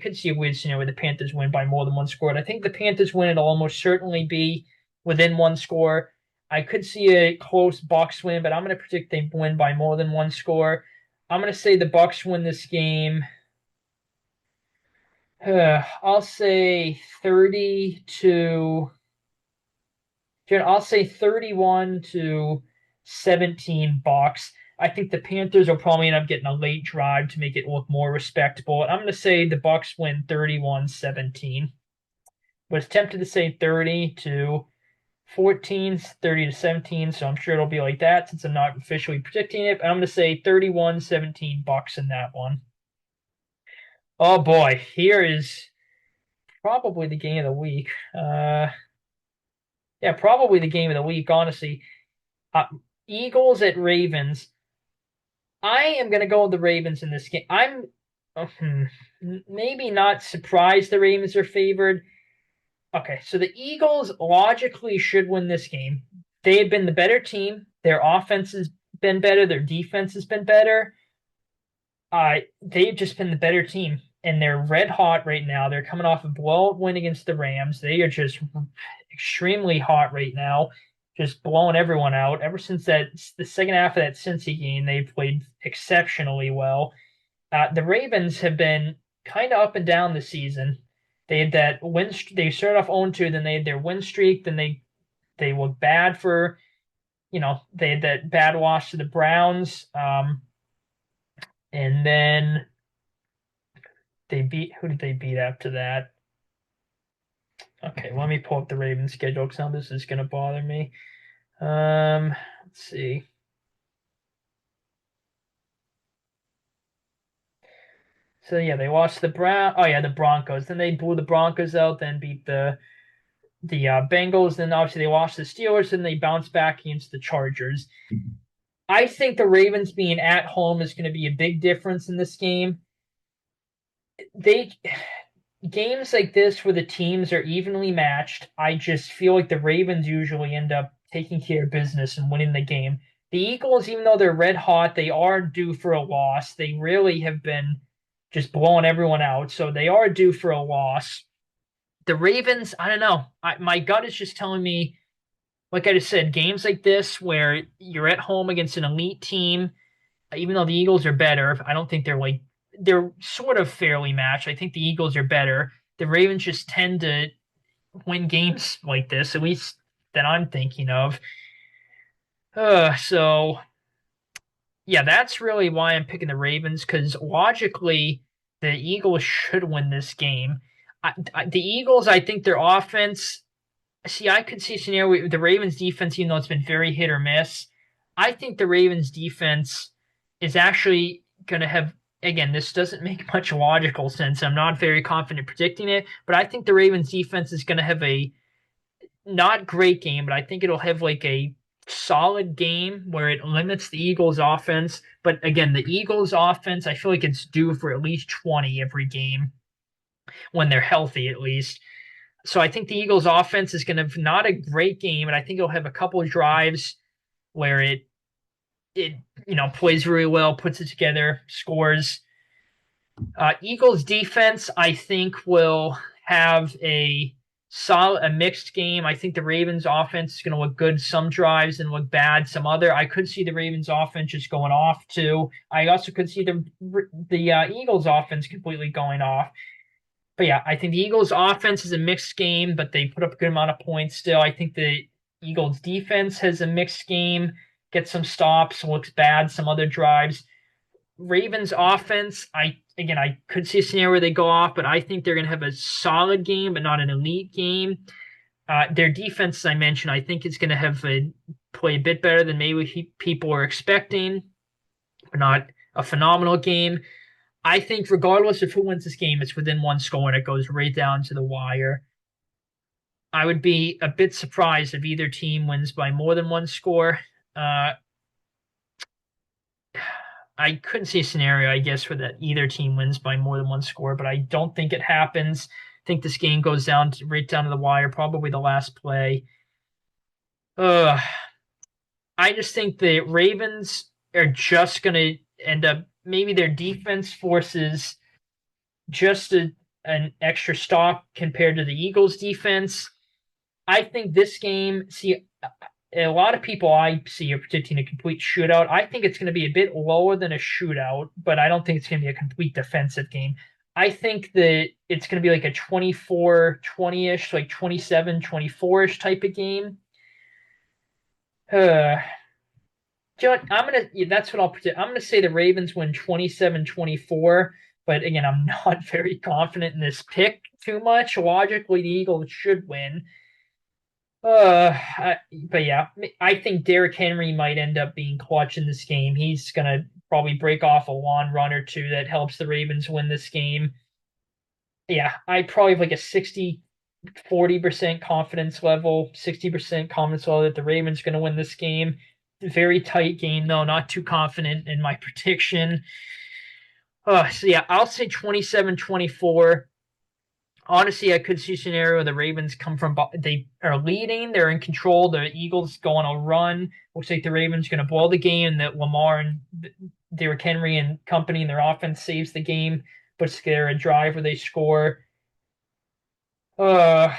could see a weird scenario where the Panthers win by more than 1 score. I think the Panthers win, it'll almost certainly be within 1 score. I could see a close Bucks win, but I'm going to predict they win by more than 1 score. I'm going to say the Bucks win this game. I'll say 30 to I'll say 31-17 Bucks. I think the Panthers will probably end up getting a late drive to make it look more respectable. I'm going to say the Bucks win 31-17. Was tempted to say 30-14, 30-17, so I'm sure it'll be like that since I'm not officially predicting it. But I'm going to say 31-17 Bucks in that one. Oh boy, here is probably the game of the week. Yeah, probably the game of the week, honestly. Uh, Eagles at Ravens. I am going to go with the Ravens in this game. I'm maybe not surprised the Ravens are favored. Okay, so the Eagles logically should win this game. They have been the better team. Their offense has been better. Their defense has been better. They've just been the better team, and they're red hot right now. They're coming off a blowout win against the Rams. They are just extremely hot right now, just blowing everyone out. Ever since the second half of that Cincy game, they've played exceptionally well. The Ravens have been kind of up and down this season. They had that win. They started off 0-2, then they had their win streak. Then they looked bad for, they had that bad loss to the Browns. And then who did they beat after that? Okay, let me pull up the Ravens schedule because now this is going to bother me. Let's see. So yeah, they lost the the Broncos. Then they blew the Broncos out. Then beat the Bengals. Then obviously they lost the Steelers. And they bounced back against the Chargers. I think the Ravens being at home is going to be a big difference in this game. Games like this where the teams are evenly matched, I just feel like the Ravens usually end up taking care of business and winning the game. The Eagles, even though they're red hot, they are due for a loss. They really have been just blowing everyone out, so they are due for a loss. The Ravens, I don't know. My gut is just telling me, like I just said, games like this where you're at home against an elite team, even though the Eagles are better, I don't think they're sort of fairly matched. I think the Eagles are better. The Ravens just tend to win games like this, at least that I'm thinking of. So yeah, that's really why I'm picking the Ravens because logically the Eagles should win this game. The Eagles, I think their offense. See, I could see a scenario with the Ravens defense, even though it's been very hit or miss. I think the Ravens defense is actually going to have, again, this doesn't make much logical sense. I'm not very confident predicting it, but I think the Ravens defense is going to have a not great game, but I think it'll have like a solid game where it limits the Eagles offense. But again, the Eagles offense, I feel like it's due for at least 20 every game when they're healthy, at least. So I think the Eagles offense is going to have not a great game, and I think it'll have a couple of drives where it plays really well, puts it together, scores. Eagles defense, I think, will have a mixed game. I think the Ravens offense is going to look good some drives and look bad some other. I could see the Ravens offense just going off too. I also could see the Eagles offense completely going off. But yeah, I think the Eagles offense is a mixed game, but they put up a good amount of points still. I think the Eagles defense has a mixed game, gets some stops, looks bad some other drives. Ravens offense, I could see a scenario where they go off, but I think they're going to have a solid game, but not an elite game. Their defense, as I mentioned, I think is going to have play a bit better than maybe people were expecting, but not a phenomenal game. I think regardless of who wins this game, it's within one score and it goes right down to the wire. I would be a bit surprised if either team wins by more than one score. I couldn't see a scenario, I guess, where that either team wins by more than one score, but I don't think it happens. I think this game goes right down to the wire, probably the last play. I just think the Ravens are just going to end up, maybe their defense forces just an extra stop compared to the Eagles defense. I think this game, see, a lot of people I see are predicting a complete shootout. I think it's going to be a bit lower than a shootout, but I don't think it's going to be a complete defensive game. I think that it's going to be like a 24-20-ish, like 27-24-ish type of game. Uh, John, that's what I'll predict. I'm gonna say the Ravens win 27-24, but again, I'm not very confident in this pick too much. Logically, the Eagles should win. But yeah, I think Derrick Henry might end up being clutch in this game. He's gonna probably break off a long run or two that helps the Ravens win this game. Yeah, I probably have like a 40% confidence level, 60% confidence level that the Ravens going to win this game. Very tight game, though. Not too confident in my prediction. So yeah, I'll say 27-24. Honestly, I could see a scenario where the Ravens come from, they are leading, they're in control. The Eagles go on a run. Looks like the Ravens going to blow the game. That Lamar and Derrick Henry and company and their offense saves the game, puts together a drive where they score. Uh,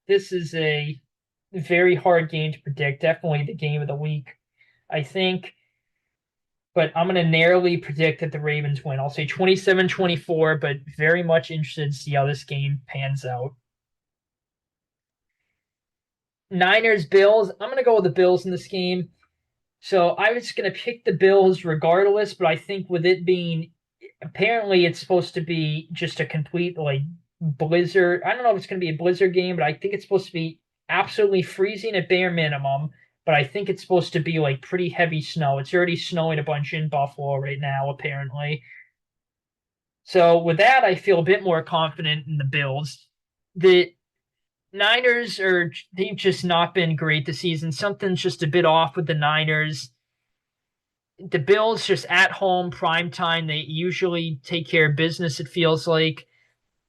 this is a very hard game to predict. Definitely the game of the week, I think. But I'm going to narrowly predict that the Ravens win. I'll say 27-24, but very much interested to see how this game pans out. Niners, Bills. I'm going to go with the Bills in this game. So I was going to pick the Bills regardless, but I think with it being apparently it's supposed to be just a complete like blizzard. I don't know if it's going to be a blizzard game, but I think it's supposed to be absolutely freezing at bare minimum. But I think it's supposed to be like pretty heavy snow. It's already snowing a bunch in Buffalo right now, apparently. So with that, I feel a bit more confident in the Bills. The Niners they've just not been great this season. Something's just a bit off with the Niners. The Bills just at home, prime time. They usually take care of business, it feels like.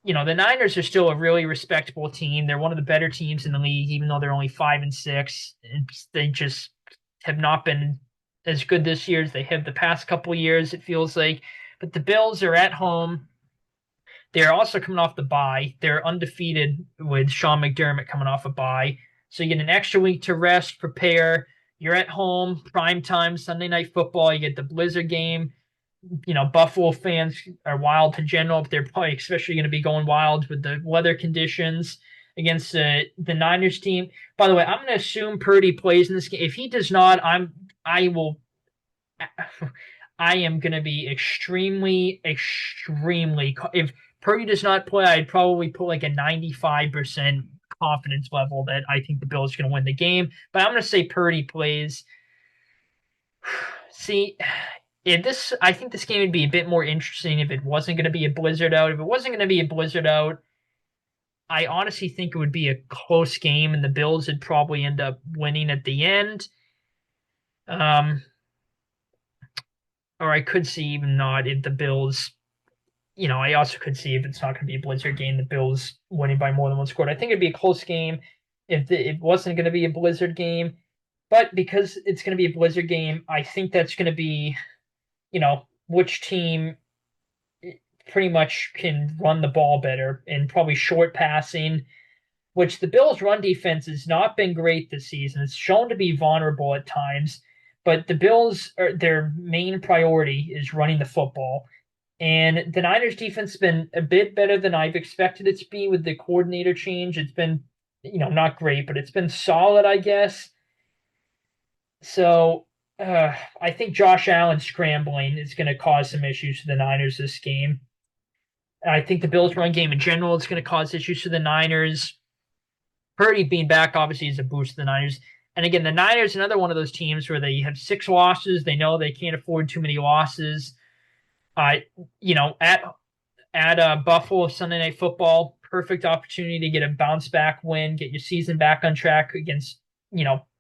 The Niners are still a really respectable team. They're one of the better teams in the league, even though they're only 5-6. And they just have not been as good this year as they have the past couple years, it feels like. But the Bills are at home. They're also coming off the bye. They're undefeated with Sean McDermott coming off a bye. So you get an extra week to rest, prepare. You're at home, prime time, Sunday night football. You get the Blizzard game. Buffalo fans are wild in general, but they're probably especially going to be going wild with the weather conditions against the Niners team. By the way, I'm going to assume Purdy plays in this game. If he does not, I will I am going to be extremely, extremely. If Purdy does not play, I'd probably put like a 95% confidence level that I think the Bills are going to win the game. But I'm going to say Purdy plays. See, I think this game would be a bit more interesting if it wasn't going to be a blizzard out. If it wasn't going to be a blizzard out, I honestly think it would be a close game, and the Bills would probably end up winning at the end. Um, or I could see even not if the Bills. I also could see if it's not going to be a blizzard game, the Bills winning by more than one score. I think it'd be a close game if it wasn't going to be a blizzard game. But because it's going to be a blizzard game, I think that's going to be, which team pretty much can run the ball better and probably short passing, which the Bills' run defense has not been great this season. It's shown to be vulnerable at times, but the Bills, their main priority is running the football. And the Niners defense has been a bit better than I've expected it to be with the coordinator change. It's been, not great, but it's been solid, I guess. So I think Josh Allen scrambling is going to cause some issues for the Niners this game. I think the Bills' run game in general is going to cause issues for the Niners. Purdy being back obviously is a boost to the Niners. And again, the Niners, another one of those teams where they have 6 losses. They know they can't afford too many losses. Uh, at Buffalo Sunday Night Football, perfect opportunity to get a bounce back win, get your season back on track against,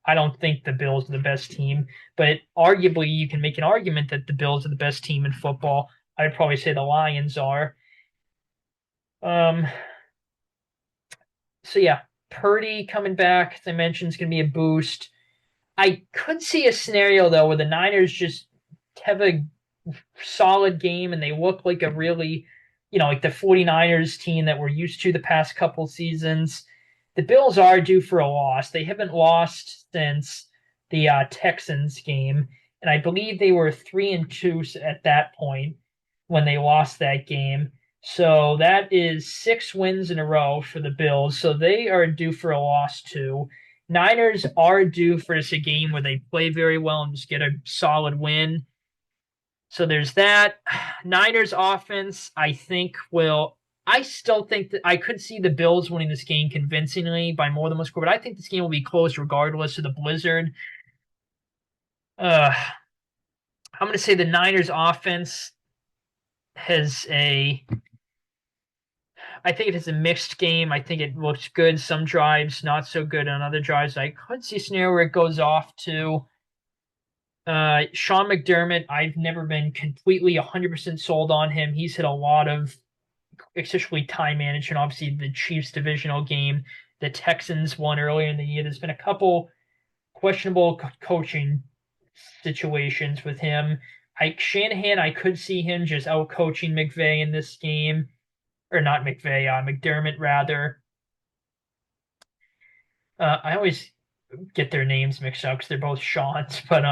I don't think the Bills are the best team, but arguably you can make an argument that the Bills are the best team in football. I'd probably say the Lions are. Um, so yeah, Purdy coming back, as I mentioned, is going to be a boost. I could see a scenario though where the Niners just have a solid game and they look like a really, like the 49ers team that we're used to the past couple seasons. The Bills are due for a loss. They haven't lost since the Texans game, and I believe they were 3-2 at that point when they lost that game. So that is 6 wins in a row for the Bills. So they are due for a loss too. Niners are due for this a game where they play very well and just get a solid win. So there's that. Niners offense, I think, will. I still think that I could see the Bills winning this game convincingly by more than one score, but I think this game will be close regardless of the blizzard. I'm going to say the Niners offense has a. I think it is a mixed game. I think it looks good some drives, not so good on other drives. I could see a scenario where it goes off to Sean McDermott. I've never been completely 100% sold on him. He's hit a lot of, especially time management. Obviously, the Chiefs divisional game, the Texans won earlier in the year. There's been a couple questionable coaching situations with him. Shanahan, I could see him just out coaching McVay in this game, or not McVay, McDermott rather. I always get their names mixed up because they're both Sean's, but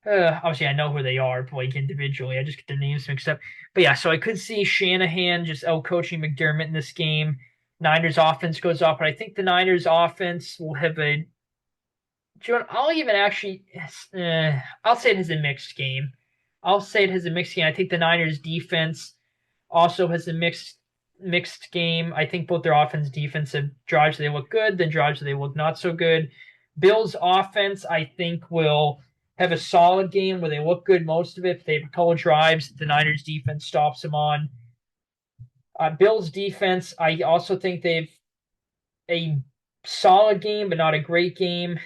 obviously I know who they are, like individually. I just get their names mixed up. But yeah, so I could see Shanahan just out coaching McDermott in this game. Niners offense goes off, but I think the Niners offense will have a. I'll even actually. I'll say it has a mixed game. I'll say it has a mixed game. I think the Niners defense also has a mixed game. I think both their offense, defensive drives they look good, then drives they look not so good. Bills offense, I think, will have a solid game where they look good most of it. If they have a couple of drives, the Niners defense stops them on. Bills defense, I also think they've a solid game, but not a great game.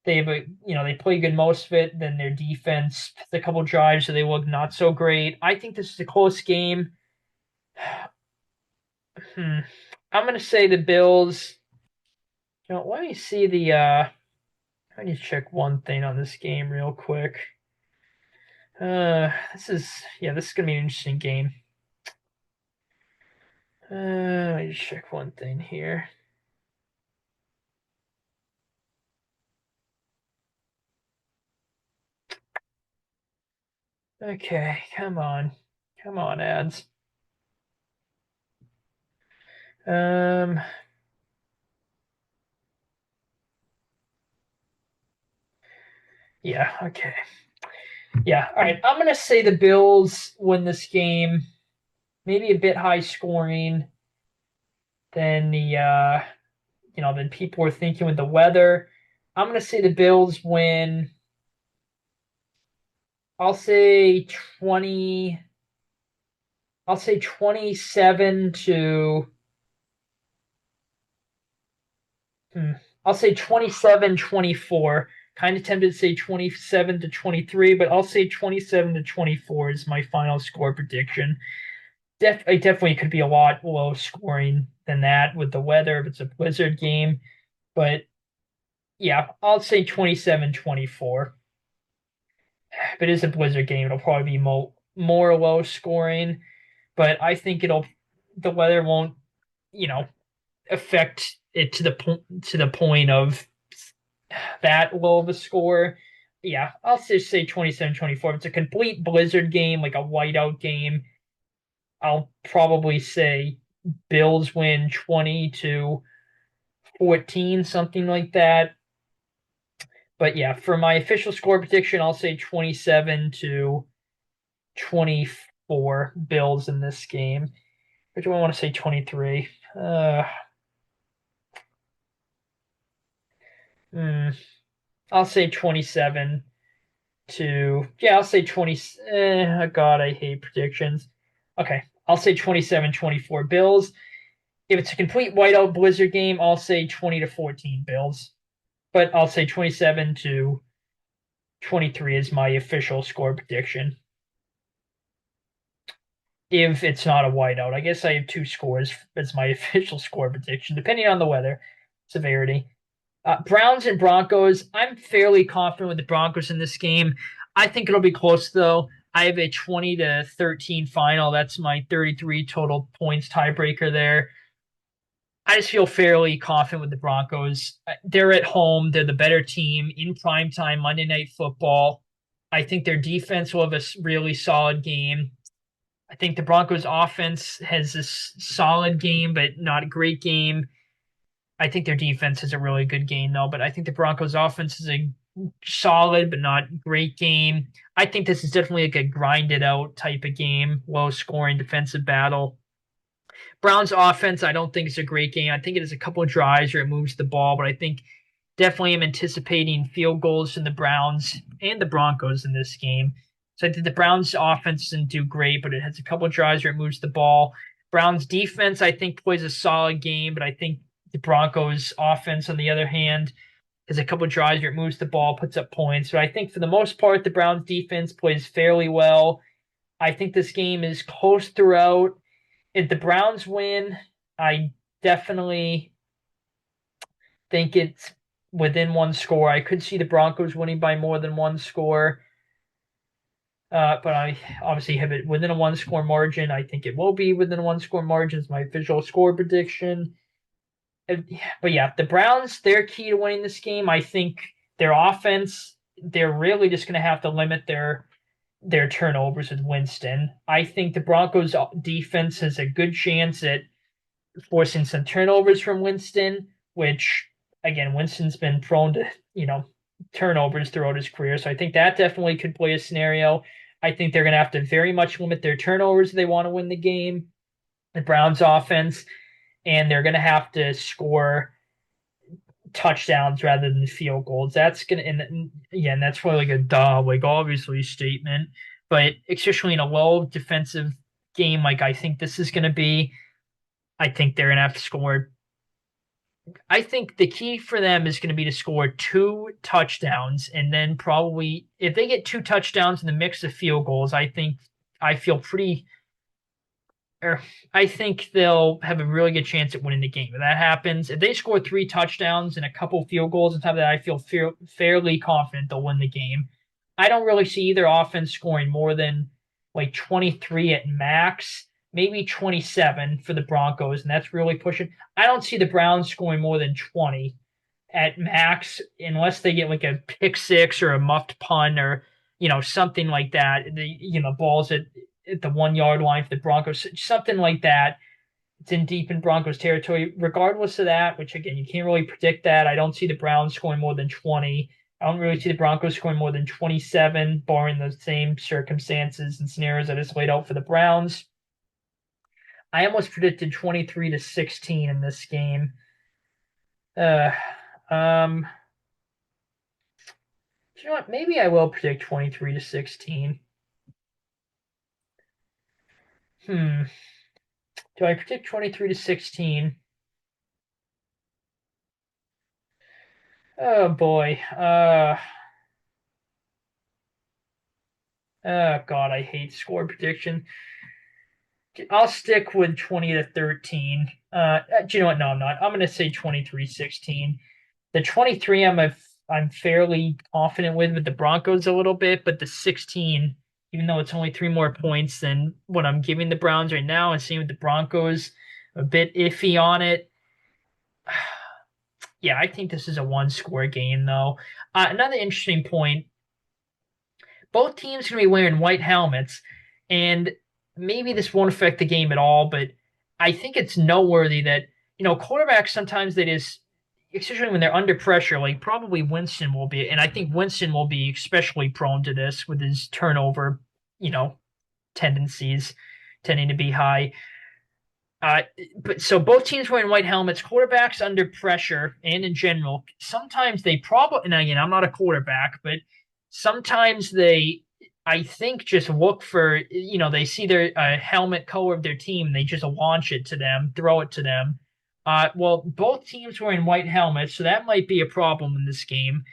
They have they play good most of it. Then their defense, a couple drives, so they look not so great. I think this is a close game. I'm gonna say the Bills. Let me see the. I need to check one thing on this game real quick. This is gonna be an interesting game. Let me just check one thing here. Okay, come on, ads. Yeah, okay. Yeah, all right. I'm gonna say the Bills win this game. Maybe a bit high scoring than than people were thinking with the weather. I'm gonna say the Bills win. I'll say 20. I'll say 27 to. I'll say 27-24. Kind of tempted to say 27 to 23, but I'll say 27 to 24 is my final score prediction. It definitely could be a lot low scoring than that with the weather if it's a blizzard game. But yeah, I'll say 27-24. If it is a blizzard game, it'll probably be more low scoring. But I think the weather won't, affect it to the point of that low of a score. Yeah, I'll just say 27-24. If it's a complete blizzard game, like a whiteout game, I'll probably say Bills win 20-14, something like that. But yeah, for my official score prediction, I'll say 27-24 Bills in this game. Or do I want to say 23? I'll say 27 I'll say 20. God, I hate predictions. Okay, I'll say 27-24 Bills. If it's a complete whiteout blizzard game, I'll say 20-14 Bills. But I'll say 27-23 is my official score prediction. If it's not a whiteout, I guess I have two scores as my official score prediction, depending on the weather severity. Browns and Broncos. I'm fairly confident with the Broncos in this game. I think it'll be close though. I have a 20-13 final. That's my 33 total points tiebreaker there. I just feel fairly confident with the Broncos. They're at home. They're the better team in primetime Monday Night Football. I think their defense will have a really solid game. I think the Broncos offense has this solid game, but not a great game. I think their defense is a really good game, though. But I think the Broncos' offense is a solid but not great game. I think this is definitely like a grinded out type of game, low scoring defensive battle. Browns offense, I don't think it's a great game. I think it is a couple of drives where it moves the ball, but I think definitely am anticipating field goals from the Browns and the Broncos in this game. So I think the Browns offense doesn't do great, but it has a couple of drives where it moves the ball. Browns defense, I think, plays a solid game, but I think the Broncos offense, on the other hand, has a couple of drives where it moves the ball, puts up points. So I think for the most part, the Browns defense plays fairly well. I think this game is close throughout. If the Browns win, I definitely think it's within one score. I could see the Broncos winning by more than one score, but I obviously have it within a one score margin. I think it will be within a one score margin. Is my official score prediction. But yeah, the Browns, they're key to winning this game. I think their offense, they're really just going to have to limit their turnovers with Winston. I think the Broncos defense has a good chance at forcing some turnovers from Winston, which again, Winston's been prone to, turnovers throughout his career. So I think that definitely could play a scenario. I think they're going to have to very much limit their turnovers if they want to win the game. The Browns offense, and they're going to have to score touchdowns rather than field goals. That's gonna and yeah, and that's probably like a like obviously statement, but especially in a low defensive game like I think this is gonna be, I think they're gonna have to score. I think the key for them is going to be to score two touchdowns, and then probably if they get two touchdowns in the mix of field goals, I feel pretty or I think they'll have a really good chance at winning the game. If that happens, if they score three touchdowns and a couple field goals on top of that, I feel fairly confident they'll win the game. I don't really see either offense scoring more than like 23 at max, maybe 27 for the Broncos, and that's really pushing. I don't see the Browns scoring more than 20 at max unless they get like a pick six or a muffed punt or something like that. The balls at the 1 yard line for the Broncos, something like that. It's in deep in Broncos territory. Regardless of that, which again you can't really predict that. I don't see the Browns scoring more than 20. I don't really see the Broncos scoring more than 27, barring the same circumstances and scenarios I just laid out for the Browns. I almost predicted 23-16 in this game. Uh, um, you know what? Maybe I will predict 23-16. Do I predict 23-16? Oh boy. Oh God, I hate score prediction. I'll stick with 20-13. Do you know what? No, I'm not. I'm gonna say 23-16. The 23 I'm fairly confident with the Broncos a little bit, but the 16, even though it's only three more points than what I'm giving the Browns right now, and seeing with the Broncos, a bit iffy on it. Yeah, I think this is a one-score game, though. Another interesting point: both teams are going to be wearing white helmets, and maybe this won't affect the game at all, but I think it's noteworthy that quarterbacks sometimes they just, especially when they're under pressure, like probably Winston will be, and I think Winston will be especially prone to this with his turnover, you know, tendencies tending to be high. But so both teams wearing white helmets, quarterbacks under pressure, and in general, sometimes they probably, and again, I'm not a quarterback, but sometimes they, I think, just look for, they see their helmet color of their team, and they just launch it to them, throw it to them. Well, both teams wearing white helmets, so that might be a problem in this game.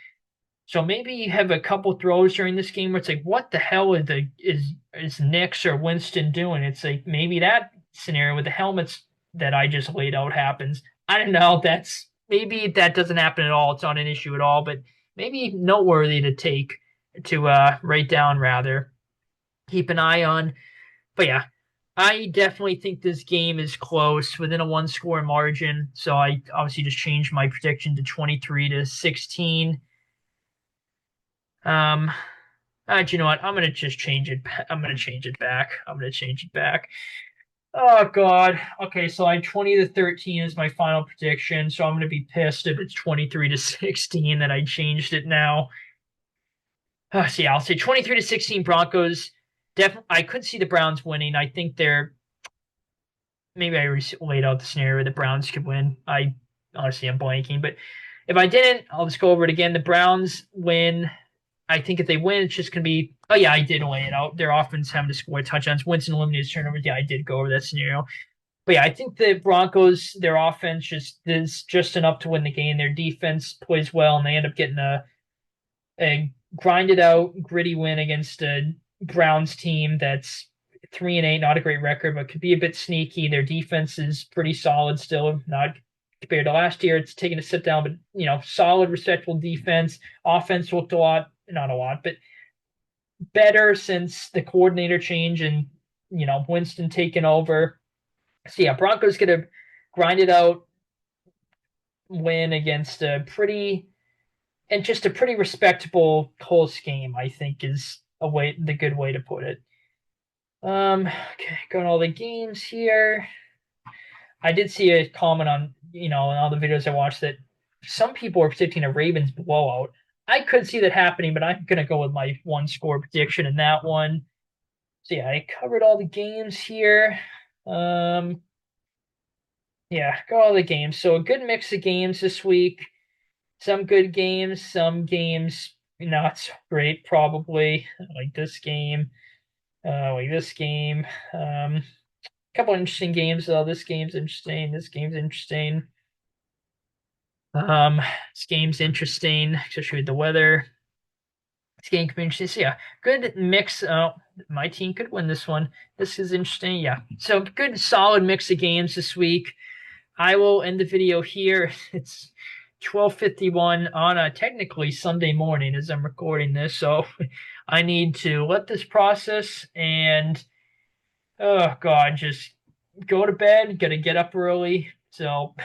So maybe you have a couple throws during this game where it's like, what the hell is Nix or Winston doing? It's like maybe that scenario with the helmets that I just laid out happens. I don't know. That's maybe that doesn't happen at all. It's not an issue at all, but maybe noteworthy to write down rather. Keep an eye on. But yeah, I definitely think this game is close within a one score margin. So I obviously just changed my prediction to 23-16. Um, you know what? I'm gonna just change it. I'm gonna change it back. I'm gonna change it back. Oh God. Okay, so I 20-13 is my final prediction. So I'm gonna be pissed if it's 23-16 that I changed it now. So yeah, I'll say 23-16 Broncos. Definitely, I could see the Browns winning. I think they're maybe I laid out the scenario where the Browns could win. I honestly am blanking, but if I didn't, I'll just go over it again. The Browns win. I think if they win, it's just going to be. Oh yeah, I did lay it out. Their offense having to score touchdowns. Winston eliminated turnovers. Yeah, I did go over that scenario. But yeah, I think the Broncos, their offense just is just enough to win the game. Their defense plays well, and they end up getting a grinded out, gritty win against a Browns team that's 3-8, not a great record, but could be a bit sneaky. Their defense is pretty solid still, not compared to last year. It's taken a sit down, but solid, respectable defense. Offense looked a lot, not a lot, but better since the coordinator change and Winston taking over. So yeah, Broncos gonna grind it out, win against a pretty and just a pretty respectable close game, I think, is the good way to put it. Okay, going all the games here. I did see a comment on in all the videos I watched that some people are predicting a Ravens blowout. I could see that happening, but I'm gonna go with my one score prediction in that one. So yeah, I covered all the games here. Um, yeah, got all the games. So a good mix of games this week. Some good games, some games not so great, probably like this game, like this game. A couple interesting games though. This game's interesting. This game's interesting. Um, this game's interesting, especially with the weather. This game could be interesting. So yeah, good mix. My team could win this one. This is interesting. Yeah, so good, solid mix of games this week. I will end the video here. It's 12:51 on a technically Sunday morning as I'm recording this, so I need to let this process and oh God, just go to bed. Got to get up early. So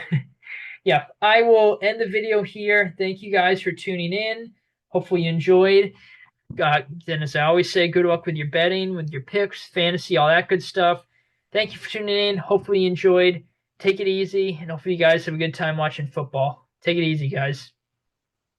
yeah, I will end the video here. Thank you guys for tuning in. Hopefully you enjoyed. Then, as I always say, good luck with your betting, with your picks, fantasy, all that good stuff. Thank you for tuning in. Hopefully you enjoyed. Take it easy, and hopefully you guys have a good time watching football. Take it easy, guys.